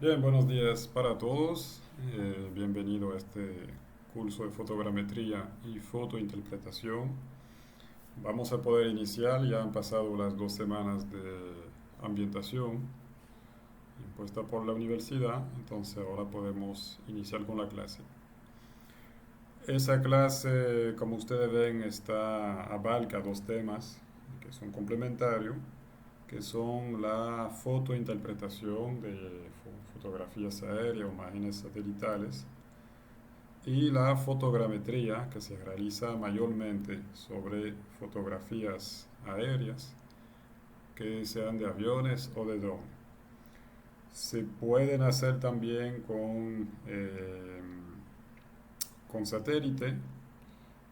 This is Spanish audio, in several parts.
Bien, buenos días para todos. Bienvenido a este curso de fotogrametría y fotointerpretación. Vamos a poder iniciar, ya han pasado las 2 semanas de ambientación impuesta por la universidad, entonces ahora podemos iniciar con la clase. Esa clase, como ustedes ven, abarca dos temas que son complementarios, que son la fotointerpretación de fotografías aéreas o imágenes satelitales y la fotogrametría, que se realiza mayormente sobre fotografías aéreas, que sean de aviones o de drones. Se pueden hacer también con satélite.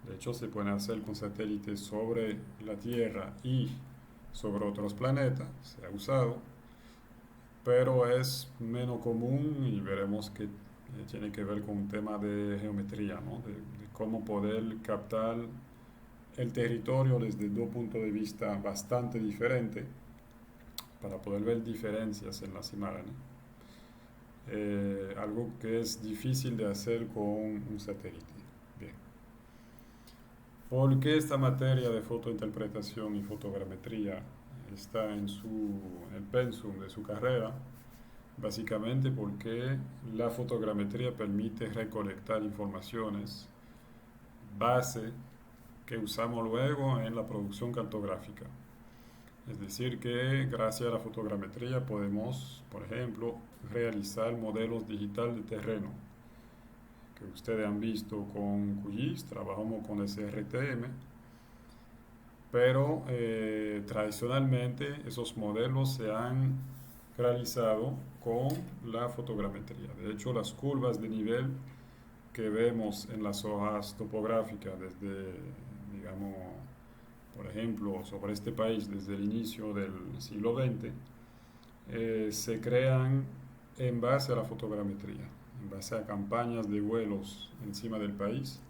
De hecho, se pueden hacer con satélites sobre la Tierra y sobre otros planetas. Se ha usado, pero es menos común y veremos que tiene que ver con un tema de geometría, ¿no? De cómo poder captar el territorio desde dos puntos de vista bastante diferentes para poder ver diferencias en las imágenes. Algo que es difícil de hacer con un satélite. Bien. ¿Por qué esta materia de fotointerpretación y fotogrametría está en el pensum de su carrera? Básicamente porque la fotogrametría permite recolectar informaciones base que usamos luego en la producción cartográfica. Es decir, que gracias a la fotogrametría podemos, por ejemplo, realizar modelos digitales de terreno, que ustedes han visto con QGIS, trabajamos con SRTM, pero tradicionalmente esos modelos se han realizado con la fotogrametría. De hecho, las curvas de nivel que vemos en las hojas topográficas desde, digamos, por ejemplo, sobre este país desde el inicio del siglo XX, se crean en base a la fotogrametría, en base a campañas de vuelos encima del país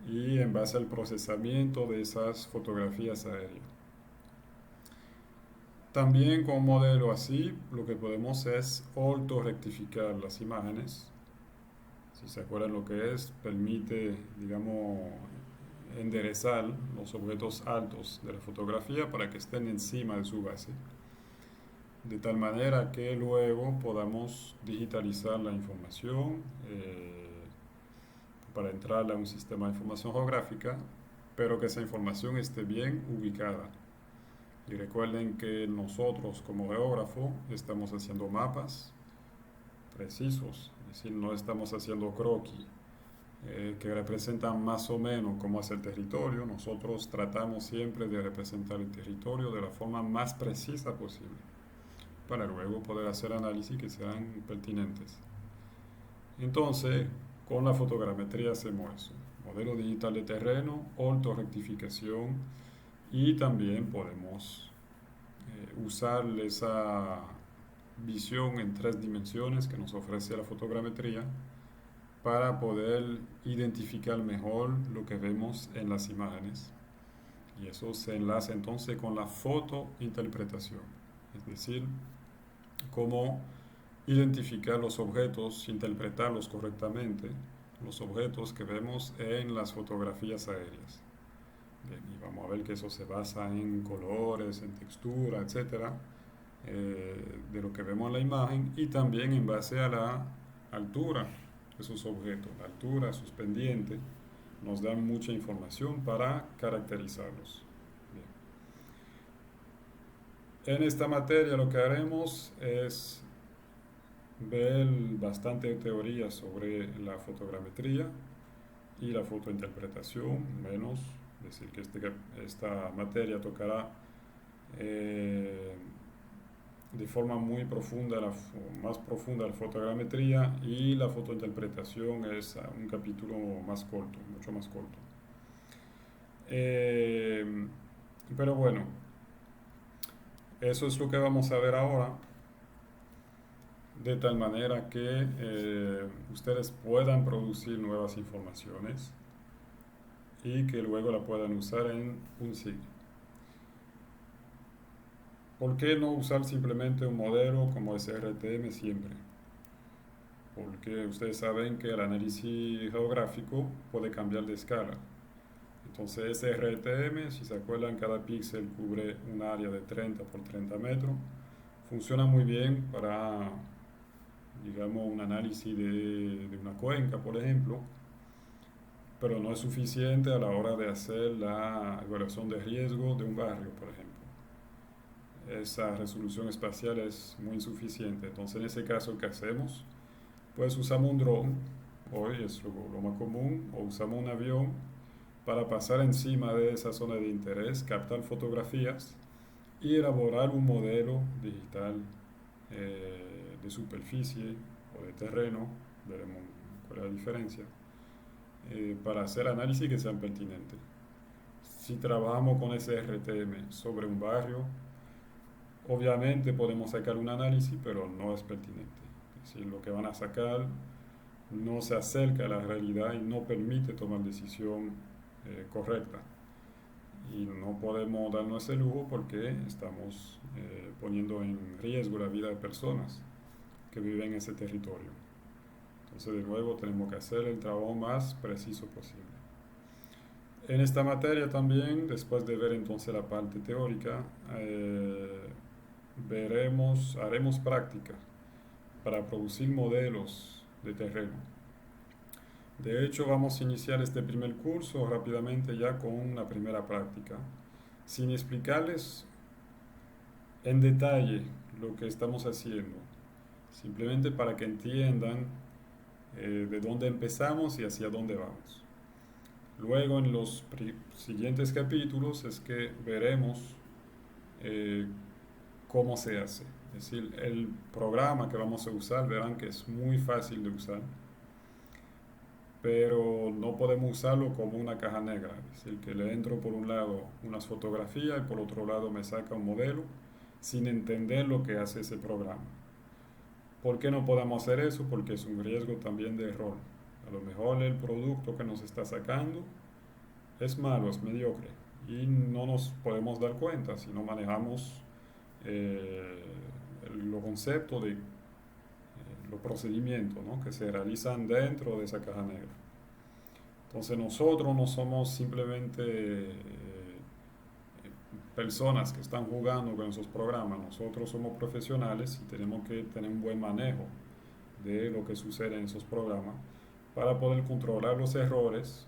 y en base al procesamiento de esas fotografías aéreas. También con un modelo así, lo que podemos es ortorrectificar las imágenes. Si se acuerdan lo que es, permite, digamos, enderezar los objetos altos de la fotografía para que estén encima de su base, de tal manera que luego podamos digitalizar la información para entrar a un sistema de información geográfica, pero que esa información esté bien ubicada. Y recuerden que nosotros como geógrafo estamos haciendo mapas precisos, es decir, no estamos haciendo croquis que representan más o menos cómo es el territorio. Nosotros tratamos siempre de representar el territorio de la forma más precisa posible para luego poder hacer análisis que sean pertinentes. Entonces, con la fotogrametría hacemos eso: modelo digital de terreno, ortorrectificación, y también podemos usar esa visión en 3 dimensiones que nos ofrece la fotogrametría para poder identificar mejor lo que vemos en las imágenes. Y eso se enlaza entonces con la fotointerpretación, es decir, cómo identificar los objetos, interpretarlos correctamente, los objetos que vemos en las fotografías aéreas. Bien, y vamos a ver que eso se basa en colores, en textura, etcétera, de lo que vemos en la imagen, y también en base a la altura de sus objetos. La altura, sus pendientes, nos dan mucha información para caracterizarlos. Bien. En esta materia lo que haremos es ver bastante teoría sobre la fotogrametría y la fotointerpretación, menos decir que esta materia tocará eh, de forma muy profunda, más profunda, la fotogrametría, y la fotointerpretación es un capítulo más corto, mucho más corto. Eh, pero bueno, eso es lo que vamos a ver ahora, de tal manera que ustedes puedan producir nuevas informaciones y que luego la puedan usar en un sitio. ¿Por qué no usar simplemente un modelo como SRTM siempre? porque ustedes saben que el análisis geográfico puede cambiar de escala. Entonces ese RTM, si se acuerdan, cada píxel cubre un área de 30 por 30 metros. Funciona muy bien para, digamos, un análisis de una cuenca, por ejemplo, pero no es suficiente a la hora de hacer la evaluación de riesgo de un barrio, por ejemplo. Esa resolución espacial es muy insuficiente. Entonces, en ese caso, ¿qué hacemos? Pues usamos un dron, hoy es lo más común, o usamos un avión para pasar encima de esa zona de interés, captar fotografías y elaborar un modelo digital de superficie o de terreno, veremos cuál es la diferencia, para hacer análisis que sean pertinentes. Si trabajamos con ese RTM sobre un barrio, obviamente podemos sacar un análisis, pero no es pertinente. Es decir, lo que van a sacar no se acerca a la realidad y no permite tomar decisión correcta. Y no podemos darnos ese lujo porque estamos poniendo en riesgo la vida de personas que viven en ese territorio. Entonces, de nuevo, tenemos que hacer el trabajo más preciso posible. En esta materia también, después de ver entonces la parte teórica, haremos práctica para producir modelos de terreno. De hecho, vamos a iniciar este primer curso rápidamente ya con una primera práctica, sin explicarles en detalle lo que estamos haciendo, simplemente para que entiendan de dónde empezamos y hacia dónde vamos. Luego, en los siguientes capítulos es que veremos eh, cómo se hace. Es decir, el programa que vamos a usar, verán que es muy fácil de usar, pero no podemos usarlo como una caja negra. Es decir, que le entro por un lado unas fotografías y por otro lado me saca un modelo sin entender lo que hace ese programa. ¿Por qué no podemos hacer eso? Porque es un riesgo también de error. A lo mejor el producto que nos está sacando es malo, es mediocre y no nos podemos dar cuenta si no manejamos eh, los conceptos de los procedimientos, ¿no?, que se realizan dentro de esa caja negra. Entonces nosotros no somos simplemente personas que están jugando con esos programas, nosotros somos profesionales y tenemos que tener un buen manejo de lo que sucede en esos programas para poder controlar los errores,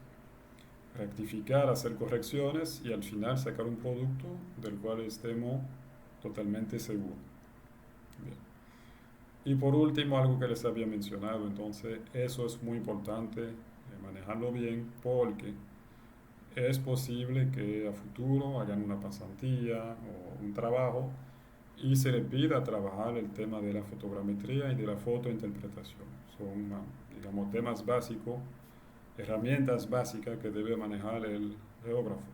rectificar, hacer correcciones y al final sacar un producto del cual estemos totalmente seguros. Bien. Y por último, algo que les había mencionado, entonces eso es muy importante, manejarlo bien, porque es posible que a futuro hagan una pasantía o un trabajo y se le pida trabajar el tema de la fotogrametría y de la fotointerpretación. Son, digamos, temas básicos, herramientas básicas que debe manejar el geógrafo.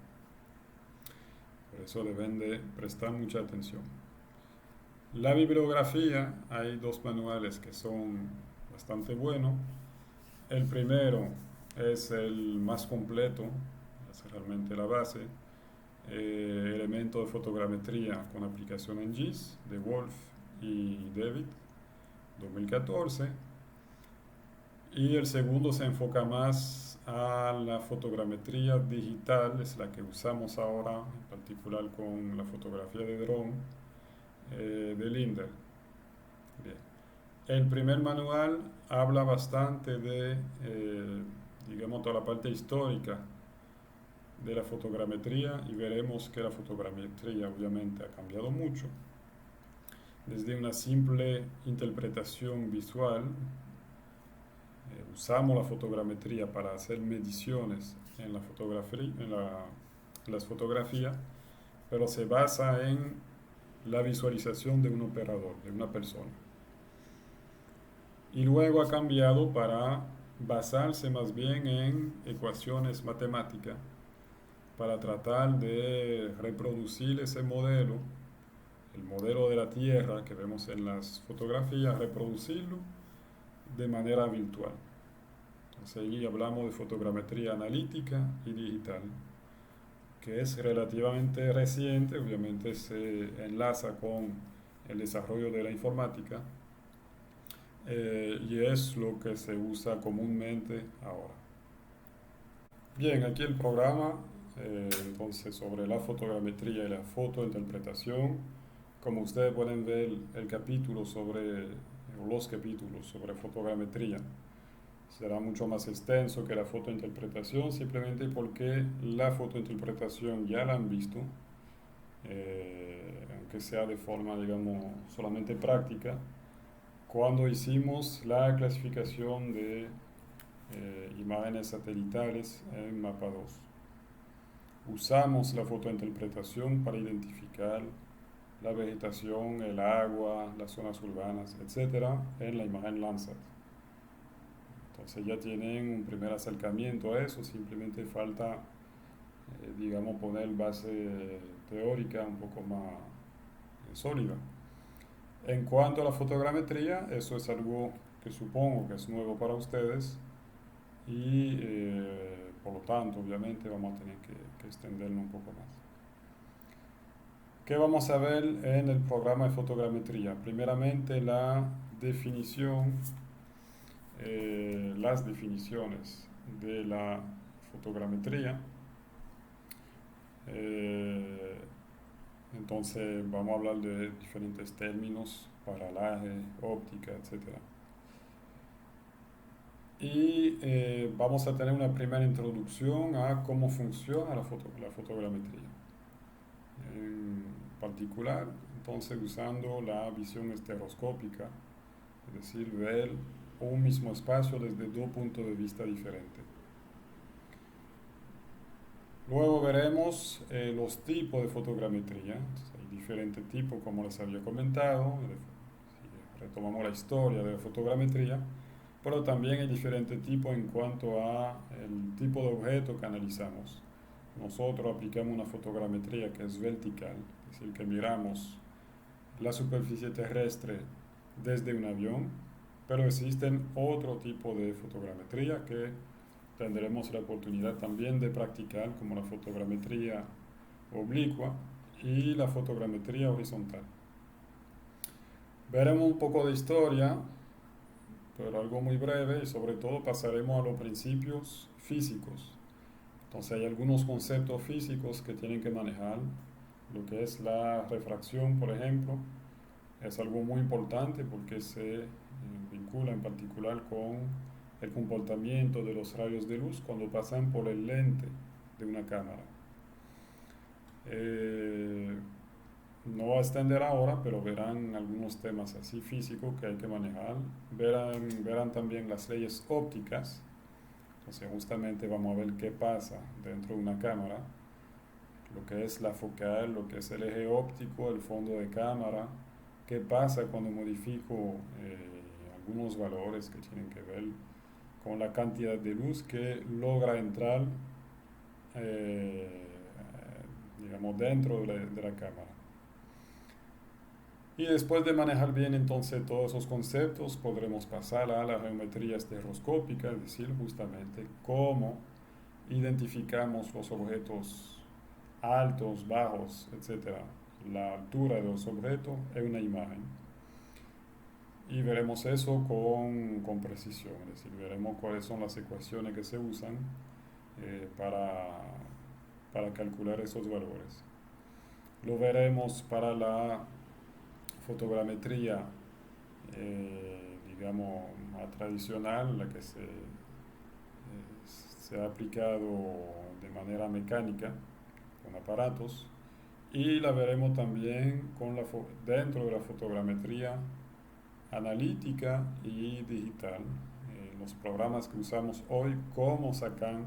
Por eso deben de prestar mucha atención. La bibliografía, hay dos manuales que son bastante buenos. El primero es el más completo, es realmente la base, Elemento de fotogrametría con aplicación en GIS, de Wolf y David, 2014. Y el segundo se enfoca más a la fotogrametría digital, es la que usamos ahora, en particular con la fotografía de dron, de Linder. Bien. El primer manual habla bastante de, digamos, toda la parte histórica de la fotogrametría y veremos que la fotogrametría obviamente ha cambiado mucho. Desde una simple interpretación visual, usamos la fotogrametría para hacer mediciones en la fotografía, en las fotografías, pero se basa en la visualización de un operador, de una persona. Y luego ha cambiado para basarse más bien en ecuaciones matemáticas para tratar de reproducir ese modelo, el modelo de la Tierra que vemos en las fotografías, reproducirlo de manera virtual. Entonces allí hablamos de fotogrametría analítica y digital, que es relativamente reciente, obviamente se enlaza con el desarrollo de la informática, y es lo que se usa comúnmente ahora. Bien, aquí el programa, entonces sobre la fotogrametría y la fotointerpretación. Como ustedes pueden ver, el capítulo sobre, o los capítulos sobre fotogrametría será mucho más extenso que la fotointerpretación, simplemente porque la fotointerpretación ya la han visto, aunque sea de forma, digamos, solamente práctica, cuando hicimos la clasificación de imágenes satelitales en mapa 2. Usamos la fotointerpretación para identificar la vegetación, el agua, las zonas urbanas, etcétera, en la imagen Landsat. Entonces ya tienen un primer acercamiento a eso, simplemente falta, digamos, poner base teórica un poco más sólida. En cuanto a la fotogrametría, eso es algo que supongo que es nuevo para ustedes y por lo tanto, obviamente, vamos a tener que extenderlo un poco más. ¿Qué vamos a ver en el programa de fotogrametría? Primeramente la definición, las definiciones de la fotogrametría. Eh, entonces vamos a hablar de diferentes términos, paralaje, óptica, etc. Y vamos a tener una primera introducción a cómo funciona la fotogrametría. En particular, entonces usando la visión estereoscópica, es decir, ver un mismo espacio desde dos puntos de vista diferentes. Luego veremos los tipos de fotogrametría. Entonces, hay diferentes tipos, como les había comentado. Si retomamos la historia de la fotogrametría, pero también hay diferentes tipos en cuanto a el tipo de objeto que analizamos. Nosotros aplicamos una fotogrametría que es vertical, es decir, que miramos la superficie terrestre desde un avión, pero existen otro tipo de fotogrametría que tendremos la oportunidad también de practicar, como la fotogrametría oblicua y la fotogrametría horizontal. Veremos un poco de historia, pero algo muy breve, y sobre todo pasaremos a los principios físicos. Entonces hay algunos conceptos físicos que tienen que manejar, lo que es la refracción, por ejemplo, es algo muy importante porque se vincula en particular con el comportamiento de los rayos de luz cuando pasan por el lente de una cámara. No voy a extender ahora, pero verán algunos temas así físicos que hay que manejar. Verán también las leyes ópticas. Entonces justamente vamos a ver qué pasa dentro de una cámara, lo que es la focal, lo que es el eje óptico, el fondo de cámara, qué pasa cuando modifico algunos valores que tienen que ver con la cantidad de luz que logra entrar, eh, digamos, dentro de la cámara. Y después de manejar bien entonces todos esos conceptos, podremos pasar a la geometría estereoscópica, es decir, justamente cómo identificamos los objetos altos, bajos, etcétera, la altura de los objetos en una imagen. Y veremos eso con precisión, es decir, veremos cuáles son las ecuaciones que se usan para calcular esos valores. Lo veremos para la fotogrametría, digamos, más tradicional, la que se ha aplicado de manera mecánica con aparatos, y la veremos también dentro de la fotogrametría analítica y digital. Los programas que usamos hoy, cómo sacan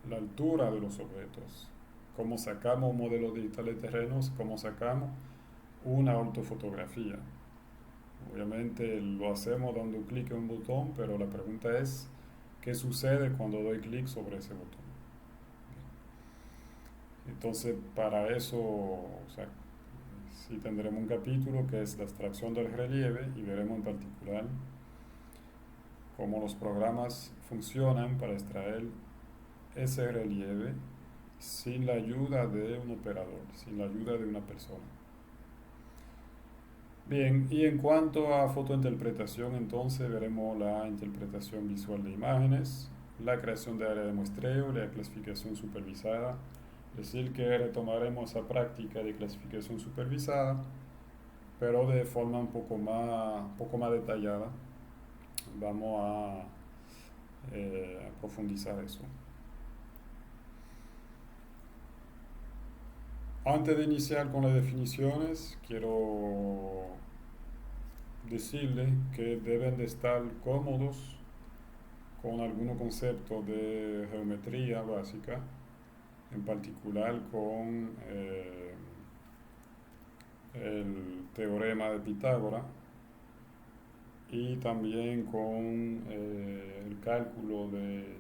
la altura de los objetos, cómo sacamos modelos digitales de terrenos, cómo sacamos una ortofotografía. Obviamente lo hacemos dando clic en un botón, pero la pregunta es, ¿qué sucede cuando doy clic sobre ese botón? Entonces, para eso, o sea, sí tendremos un capítulo que es la extracción del relieve y veremos en particular cómo los programas funcionan para extraer ese relieve sin la ayuda de un operador, sin la ayuda de una persona. Bien, y en cuanto a fotointerpretación, entonces veremos la interpretación visual de imágenes, la creación de área de muestreo, la clasificación supervisada. Es decir, que retomaremos esa práctica de clasificación supervisada, pero de forma un poco más detallada. Vamos a profundizar eso. Antes de iniciar con las definiciones, quiero decirles que deben de estar cómodos con algunos conceptos de geometría básica, en particular con el teorema de Pitágoras y también con el cálculo de,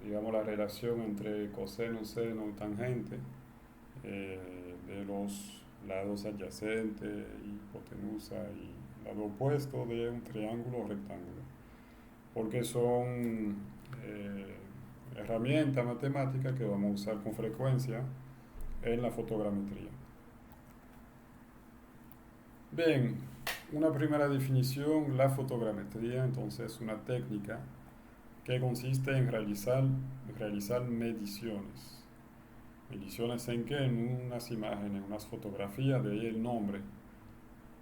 digamos, la relación entre coseno, seno y tangente de los lados adyacentes, hipotenusa y lado opuesto de un triángulo o rectángulo, porque son herramientas matemáticas que vamos a usar con frecuencia en la fotogrametría. Bien, una primera definición, la fotogrametría entonces es una técnica que consiste en realizar mediciones. ¿Mediciones en qué? En unas imágenes, unas fotografías, de ahí el nombre,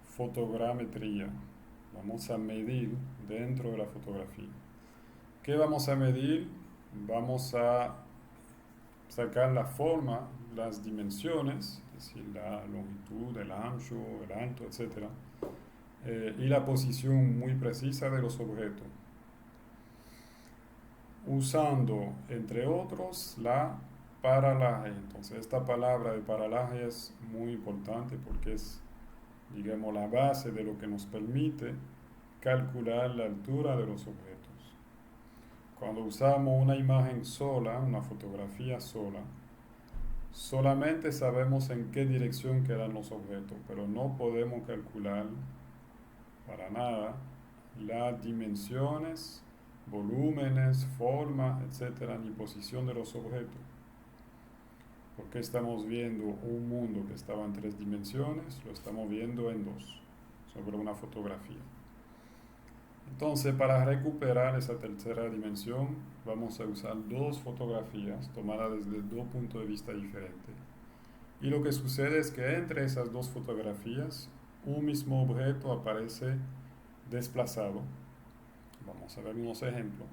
fotogrametría. Vamos a medir dentro de la fotografía. ¿Qué vamos a medir? Vamos a sacar la forma, las dimensiones, es decir, la longitud, el ancho, el alto, etc. Y la posición muy precisa de los objetos, usando, entre otros, la paralaje. Entonces, esta palabra de paralaje es muy importante porque es, digamos, la base de lo que nos permite calcular la altura de los objetos. Cuando usamos una imagen sola, una fotografía sola, solamente sabemos en qué dirección quedan los objetos, pero no podemos calcular para nada las dimensiones, volúmenes, forma, etcétera, ni posición de los objetos. Porque estamos viendo un mundo que estaba en 3 dimensiones, lo estamos viendo en 2, sobre una fotografía. Entonces, para recuperar esa tercera dimensión, vamos a usar 2 fotografías tomadas desde 2 puntos de vista diferentes. Y lo que sucede es que entre esas 2 fotografías, un mismo objeto aparece desplazado. Vamos a ver unos ejemplos.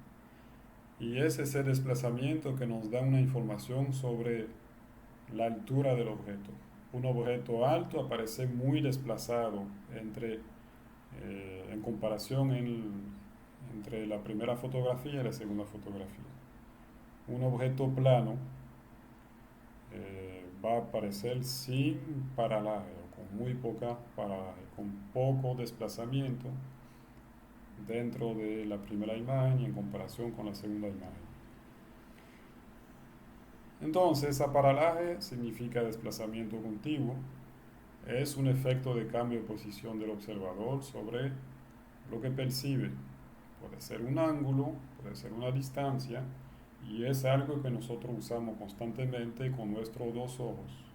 Y es ese desplazamiento que nos da una información sobre la altura del objeto. Un objeto alto aparece muy desplazado en comparación entre la primera fotografía y la segunda fotografía. Un objeto plano va a aparecer sin paralaje o con muy poca paralaje, con poco desplazamiento dentro de la primera imagen y en comparación con la segunda imagen. Entonces, aparalaje significa desplazamiento continuo. Es un efecto de cambio de posición del observador sobre lo que percibe. Puede ser un ángulo, puede ser una distancia, y es algo que nosotros usamos constantemente con nuestros 2 ojos.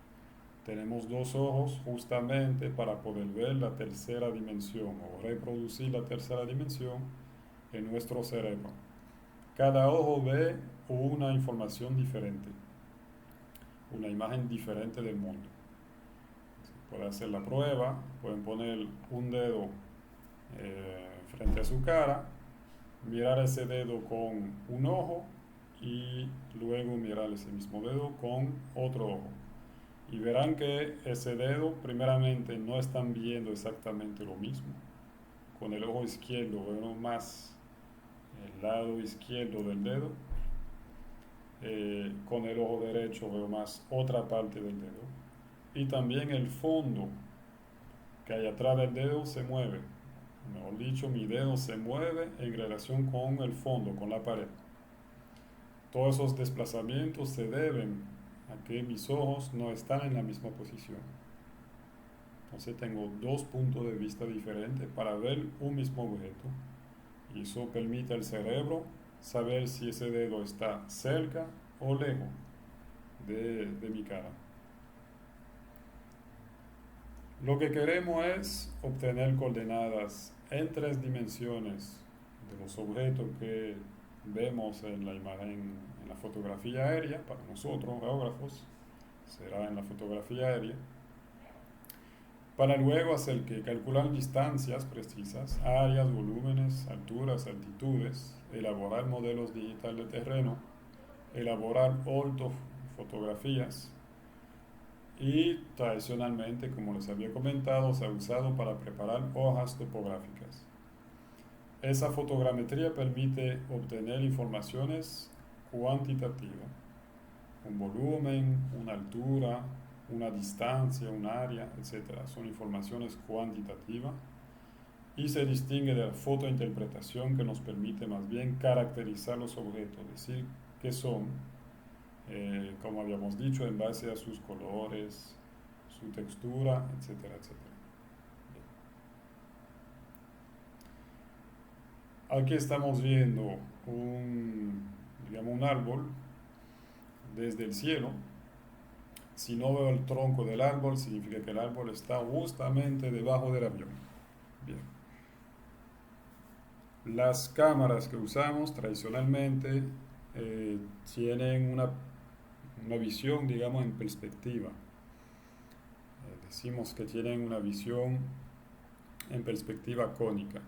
Tenemos 2 ojos justamente para poder ver la tercera dimensión o reproducir la tercera dimensión en nuestro cerebro. Cada ojo ve una información diferente, una imagen diferente del mundo. Puede hacer la prueba, pueden poner un dedo frente a su cara, mirar ese dedo con un ojo y luego mirar ese mismo dedo con otro ojo. Y verán que ese dedo, primeramente, no están viendo exactamente lo mismo. Con el ojo izquierdo vemos más el lado izquierdo del dedo. Con el ojo derecho veo más otra parte del dedo. Y también el fondo que hay atrás del dedo se mueve. Mejor dicho, mi dedo se mueve en relación con el fondo, con la pared. Todos esos desplazamientos se deben a que mis ojos no están en la misma posición. Entonces tengo 2 puntos de vista diferentes para ver un mismo objeto. Y eso permite al cerebro saber si ese dedo está cerca o lejos de mi cara. Lo que queremos es obtener coordenadas en tres dimensiones de los objetos que vemos en la imagen, en la fotografía aérea. Para nosotros, geógrafos, será en la fotografía aérea, para luego hacer que calcular distancias precisas, áreas, volúmenes, alturas, altitudes, elaborar modelos digitales de terreno, elaborar ortofotografías y tradicionalmente, como les había comentado, se ha usado para preparar hojas topográficas. Esa fotogrametría permite obtener informaciones cuantitativas, un volumen, una altura, una distancia, un área, etcétera. Son informaciones cuantitativas y se distingue de la fotointerpretación, que nos permite más bien caracterizar los objetos, es decir, qué son, como habíamos dicho, en base a sus colores, su textura, etcétera, etcétera. Aquí estamos viendo digamos, un árbol desde el cielo. Si no veo el tronco del árbol, significa que el árbol está justamente debajo del avión. Bien. Las cámaras que usamos tradicionalmente tienen una visión, digamos, en perspectiva. Decimos que tienen una visión en perspectiva cónica.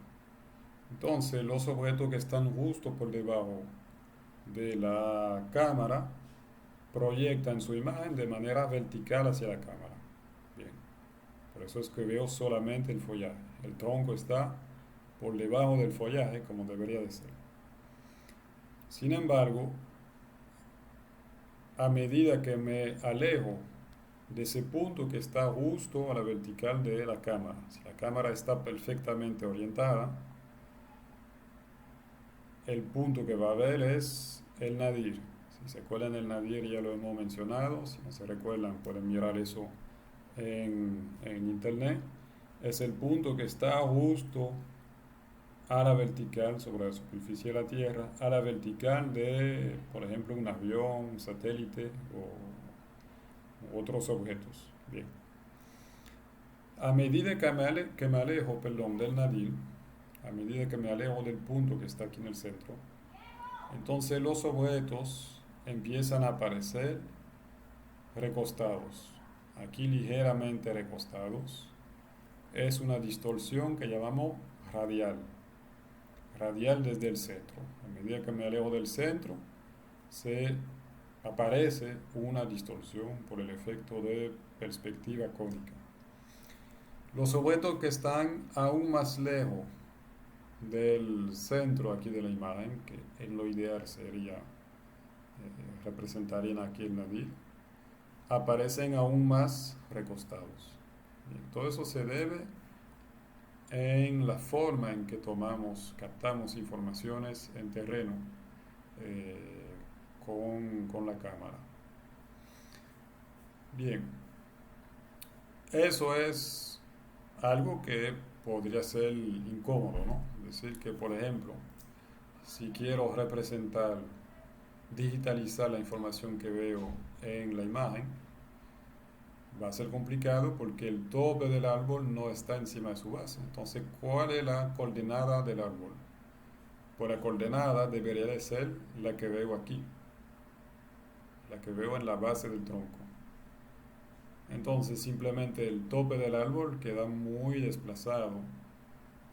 Entonces, los objetos que están justo por debajo de la cámara proyectan su imagen de manera vertical hacia la cámara. Bien. Por eso es que veo solamente el follaje. El tronco está por debajo del follaje, como debería de ser. Sin embargo, a medida que me alejo de ese punto que está justo a la vertical de la cámara, si la cámara está perfectamente orientada, el punto que va a ver es el nadir. Si se acuerdan del nadir, ya lo hemos mencionado. Si no se recuerdan, pueden mirar eso en internet. Es el punto que está justo a la vertical sobre la superficie de la Tierra, a la vertical de, por ejemplo, un avión, un satélite u otros objetos. Bien. A medida que me alejo, perdón, del nadir, a medida que me alejo del punto que está aquí en el centro, entonces los objetos empiezan a aparecer recostados, aquí ligeramente recostados. Es una distorsión que llamamos radial, radial desde el centro. A medida que me alejo del centro, se aparece una distorsión por el efecto de perspectiva cónica. Los objetos que están aún más lejos del centro aquí de la imagen, que en lo ideal sería representarían aquí el nadir, aparecen aún más recostados. Bien, todo eso se debe en la forma en que captamos informaciones en terreno con la cámara. Bien, eso es algo que podría ser incómodo, ¿no? Es decir, que por ejemplo, si quiero digitalizar la información que veo en la imagen, va a ser complicado porque el tope del árbol no está encima de su base. Entonces, ¿cuál es la coordenada del árbol? Pues la coordenada debería de ser la que veo aquí, la que veo en la base del tronco. Entonces, simplemente el tope del árbol queda muy desplazado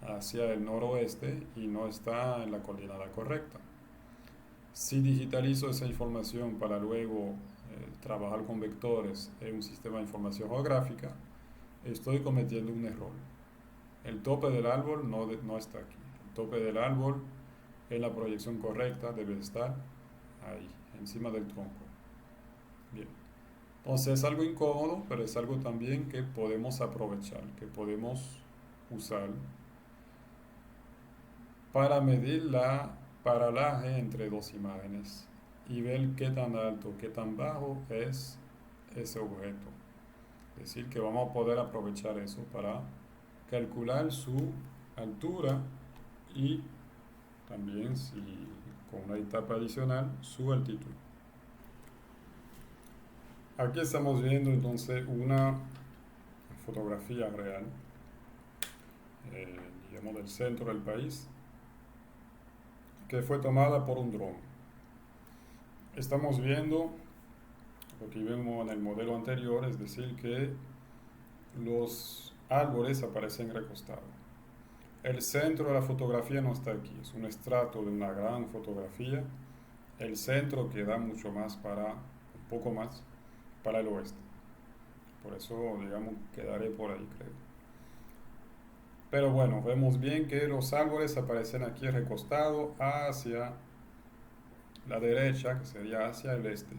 hacia el noroeste y no está en la coordenada correcta. Si digitalizo esa información para luego trabajar con vectores en un sistema de información geográfica, estoy cometiendo un error. El tope del árbol no está aquí. El tope del árbol en la proyección correcta debe estar ahí, encima del tronco. Bien. Entonces es algo incómodo, pero es algo también que podemos aprovechar, que podemos usar para medir la paralaje entre dos imágenes y ver qué tan alto, qué tan bajo es ese objeto. Es decir, que vamos a poder aprovechar eso para calcular su altura y también, si con una etapa adicional, su altitud. Aquí estamos viendo entonces una fotografía real, digamos del centro del país, que fue tomada por un dron. Estamos viendo lo que vimos en el modelo anterior, es decir, que los árboles aparecen recostados. El centro de la fotografía no está aquí, es un estrato de una gran fotografía. El centro queda mucho más para, un poco más, para el oeste. Por eso, digamos, quedaré por ahí, creo. Pero bueno, vemos bien que los árboles aparecen aquí recostados hacia la derecha, que sería hacia el este,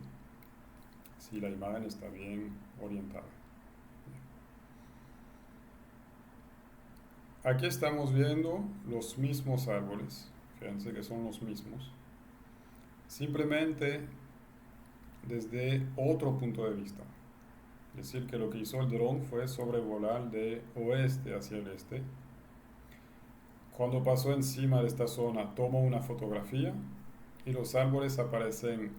si la imagen está bien orientada. Aquí estamos viendo los mismos árboles, fíjense que son los mismos, simplemente desde otro punto de vista. Es decir, que lo que hizo el dron fue sobrevolar de oeste hacia el este. Cuando pasó encima de esta zona, tomó una fotografía y los árboles aparecen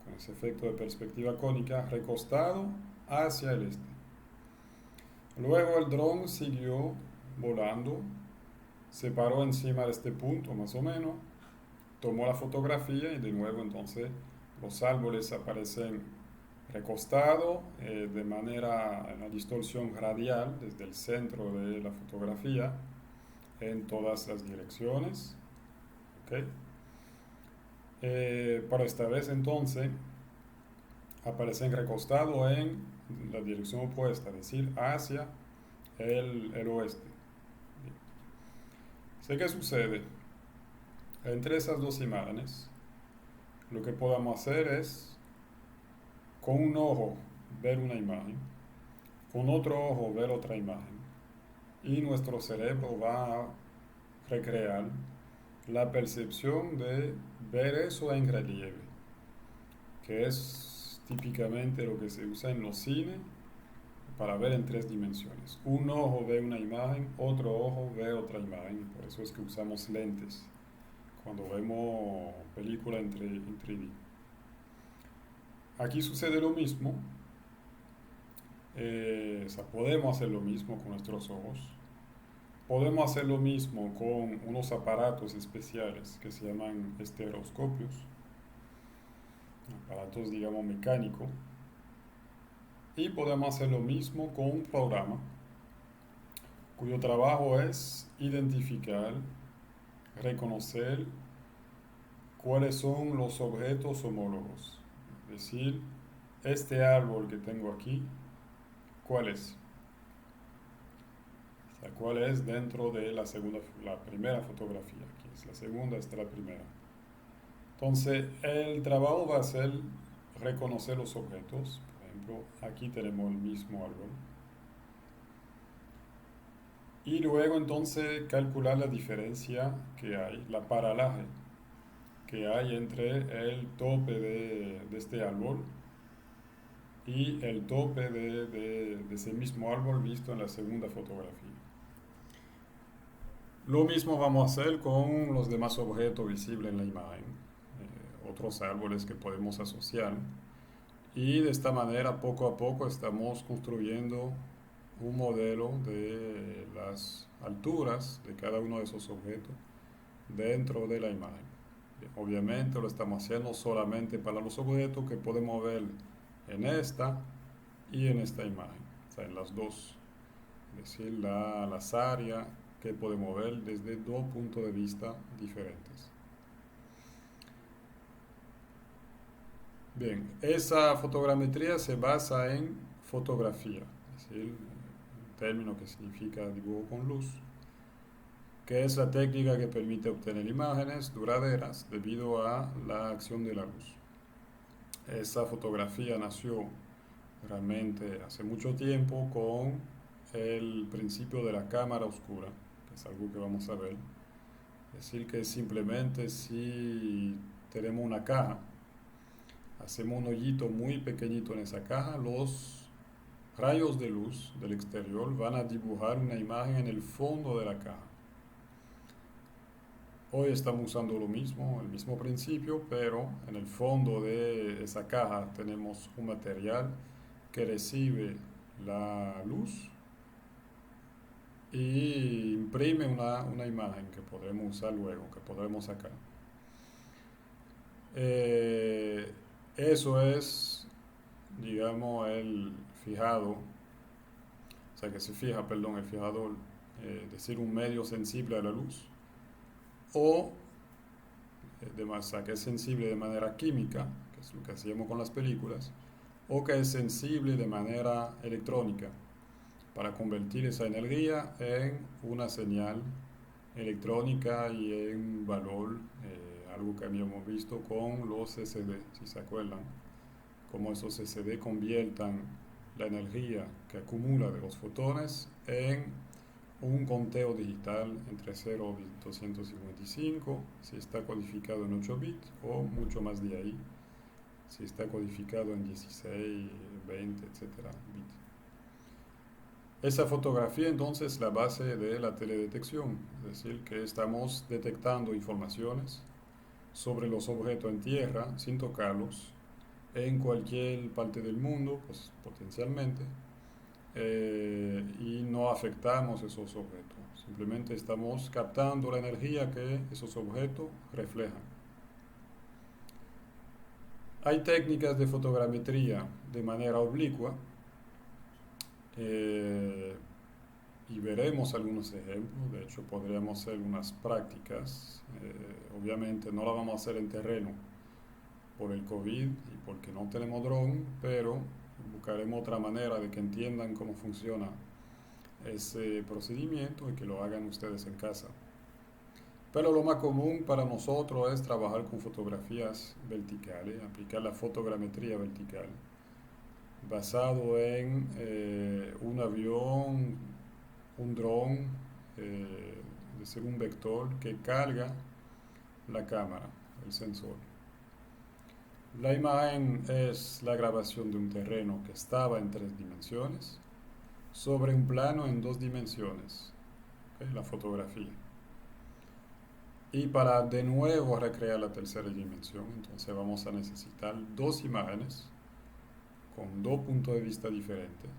con ese efecto de perspectiva cónica recostado hacia el este. Luego el dron siguió volando, se paró encima de este punto más o menos, tomó la fotografía y de nuevo entonces los árboles aparecen recostados de manera, en una distorsión radial desde el centro de la fotografía en todas las direcciones. ¿Okay? Para esta vez entonces aparecen recostados en la dirección opuesta, es decir, hacia el oeste. ¿Qué sucede? Entre esas dos imágenes, lo que podamos hacer es, con un ojo, ver una imagen, con otro ojo, ver otra imagen, y nuestro cerebro va a recrear la percepción de ver eso en relieve, que es típicamente lo que se usa en los cines para ver en tres dimensiones. Un ojo ve una imagen, otro ojo ve otra imagen, por eso es que usamos lentes cuando vemos películas en 3D. Aquí sucede lo mismo, o sea, podemos hacer lo mismo con nuestros ojos, podemos hacer lo mismo con unos aparatos especiales que se llaman estereoscopios, aparatos digamos mecánicos, y podemos hacer lo mismo con un programa cuyo trabajo es identificar, reconocer cuáles son los objetos homólogos. Es decir, este árbol que tengo aquí, ¿cuál es? O sea, ¿cuál es dentro de la primera fotografía? Aquí es la segunda, esta es la primera. Entonces, el trabajo va a ser reconocer los objetos. Por ejemplo, aquí tenemos el mismo árbol. Y luego entonces calcular la diferencia que hay, la paralaje que hay entre el tope de este árbol y el tope de ese mismo árbol visto en la segunda fotografía. Lo mismo vamos a hacer con los demás objetos visibles en la imagen, otros árboles que podemos asociar. Y de esta manera, poco a poco, estamos construyendo un modelo de las alturas de cada uno de esos objetos dentro de la imagen. Obviamente lo estamos haciendo solamente para los objetos que podemos ver en esta y en esta imagen, o sea, en las dos. Es decir, las áreas que podemos ver desde dos puntos de vista diferentes. Bien, esa fotogrametría se basa en fotografía, es decir, un término que significa dibujo con luz, que es la técnica que permite obtener imágenes duraderas debido a la acción de la luz. Esa fotografía nació realmente hace mucho tiempo con el principio de la cámara oscura, que es algo que vamos a ver. Es decir, que simplemente si tenemos una caja, hacemos un hoyito muy pequeñito en esa caja, los rayos de luz del exterior van a dibujar una imagen en el fondo de la caja. Hoy estamos usando lo mismo, el mismo principio, pero en el fondo de esa caja tenemos un material que recibe la luz y imprime una imagen que podremos usar luego, que podremos sacar. Eh, Eso es, digamos, el fijado, o sea, que se fija, perdón, el fijador, es decir, un medio sensible a la luz, o o sea, que es sensible de manera química, que es lo que hacíamos con las películas, o que es sensible de manera electrónica, para convertir esa energía en una señal electrónica y en valor, algo que habíamos visto con los CCD, si se acuerdan, cómo esos CCD conviertan la energía que acumula de los fotones en un conteo digital entre 0 y 255, si está codificado en 8 bits, o mucho más de ahí, si está codificado en 16, 20, etcétera, bits. Esa fotografía entonces es la base de la teledetección, es decir, que estamos detectando informaciones sobre los objetos en tierra sin tocarlos en cualquier parte del mundo, pues potencialmente, y no afectamos esos objetos. Simplemente estamos captando la energía que esos objetos reflejan. Hay técnicas de fotogrametría de manera oblicua, eh, y veremos algunos ejemplos. De hecho, podríamos hacer unas prácticas. Obviamente no la vamos a hacer en terreno por el COVID y porque no tenemos dron, pero buscaremos otra manera de que entiendan cómo funciona ese procedimiento y que lo hagan ustedes en casa. Pero lo más común para nosotros es trabajar con fotografías verticales, aplicar la fotogrametría vertical, basado en un avión, un dron, es decir, un vector que carga la cámara, el sensor. La imagen es la grabación de un terreno que estaba en 3 dimensiones sobre un plano en 2 dimensiones, ¿ok? La fotografía. Y para de nuevo recrear la tercera dimensión, entonces vamos a necesitar 2 imágenes con 2 puntos de vista diferentes,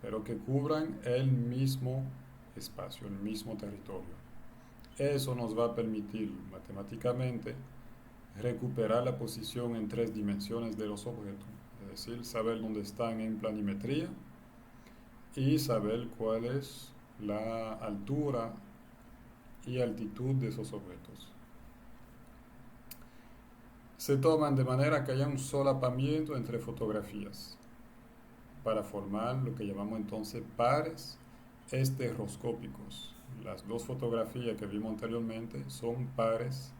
pero que cubran el mismo espacio, el mismo territorio. Eso nos va a permitir matemáticamente recuperar la posición en 3 dimensiones de los objetos, es decir, saber dónde están en planimetría y saber cuál es la altura y altitud de esos objetos. Se toman de manera que haya un solapamiento entre fotografías para formar lo que llamamos entonces pares estereoscópicos. Las dos fotografías que vimos anteriormente son pares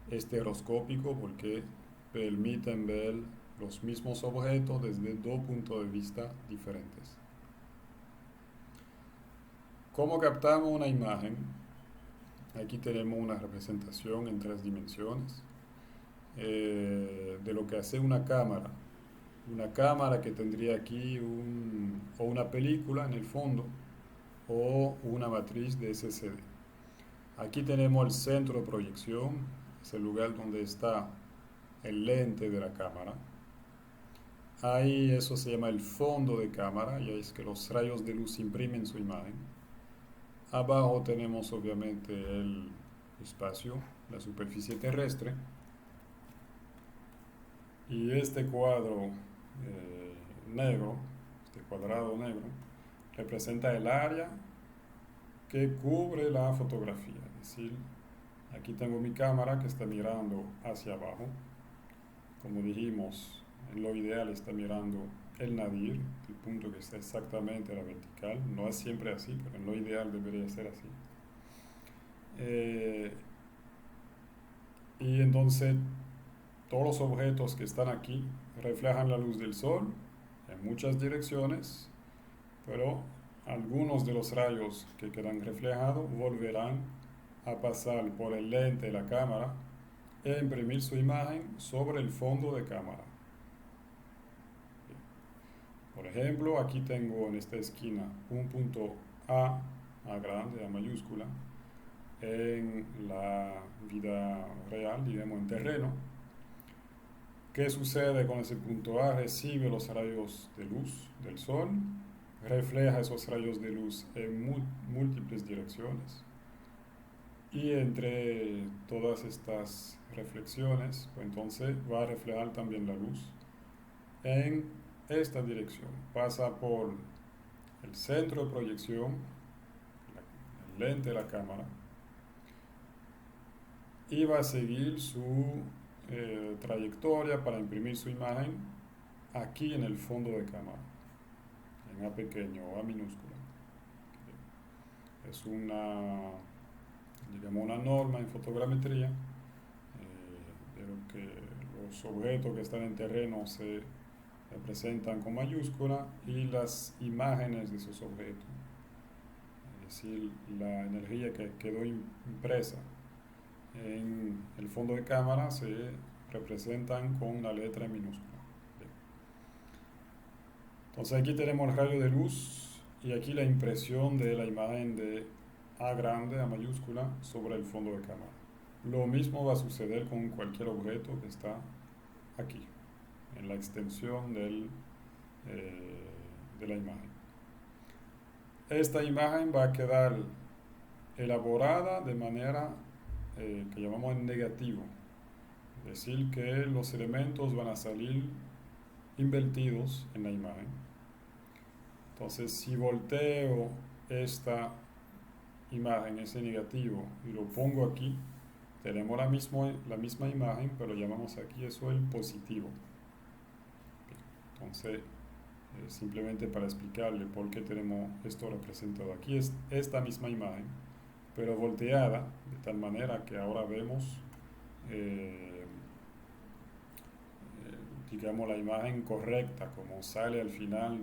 estereoscópicos porque permiten ver los mismos objetos desde 2 puntos de vista diferentes. ¿Cómo captamos una imagen? Aquí tenemos una representación en 3 dimensiones de lo que hace una cámara. Una cámara que tendría aquí o una película en el fondo o una matriz de SSD. Aquí tenemos el centro de proyección, es el lugar donde está el lente de la cámara. Ahí eso se llama el fondo de cámara y ahí es que los rayos de luz imprimen su imagen. Abajo tenemos obviamente el espacio, la superficie terrestre. Y este cuadro negro, este cuadrado negro, representa el área que cubre la fotografía. Es decir, aquí tengo mi cámara que está mirando hacia abajo. Como dijimos, en lo ideal está mirando el nadir, el punto que está exactamente a la vertical. No es siempre así, pero en lo ideal debería ser así. Y entonces todos los objetos que están aquí reflejan la luz del sol en muchas direcciones, pero algunos de los rayos que quedan reflejados volverán a pasar por el lente de la cámara e imprimir su imagen sobre el fondo de cámara. Por ejemplo, aquí tengo en esta esquina un punto A grande, A mayúscula, en la vida real, digamos en terreno. ¿Qué sucede con ese punto A? Recibe los rayos de luz del sol, refleja esos rayos de luz en múltiples direcciones. Y entre todas estas reflexiones, pues entonces va a reflejar también la luz en esta dirección. Pasa por el centro de proyección, el lente de la cámara, y va a seguir su trayectoria para imprimir su imagen aquí en el fondo de cámara, en A pequeño o A minúscula. Es digamos, una norma en fotogrametría, de que los objetos que están en terreno se representan con mayúscula y las imágenes de esos objetos, es decir, la energía que quedó impresa en el fondo de cámara se representan con una letra minúscula. Entonces aquí tenemos el rayo de luz y aquí la impresión de la imagen de A grande, A mayúscula, sobre el fondo de cámara. Lo mismo va a suceder con cualquier objeto que está aquí, en la extensión de la imagen. Esta imagen va a quedar elaborada de manera que llamamos en negativo, es decir, que los elementos van a salir invertidos en la imagen. Entonces, si volteo esta imagen, ese negativo, y lo pongo aquí, tenemos la misma imagen, pero llamamos aquí eso el positivo. Entonces, simplemente para explicarle por qué tenemos esto representado aquí, es esta misma imagen, pero volteada de tal manera que ahora vemos digamos la imagen correcta como sale al final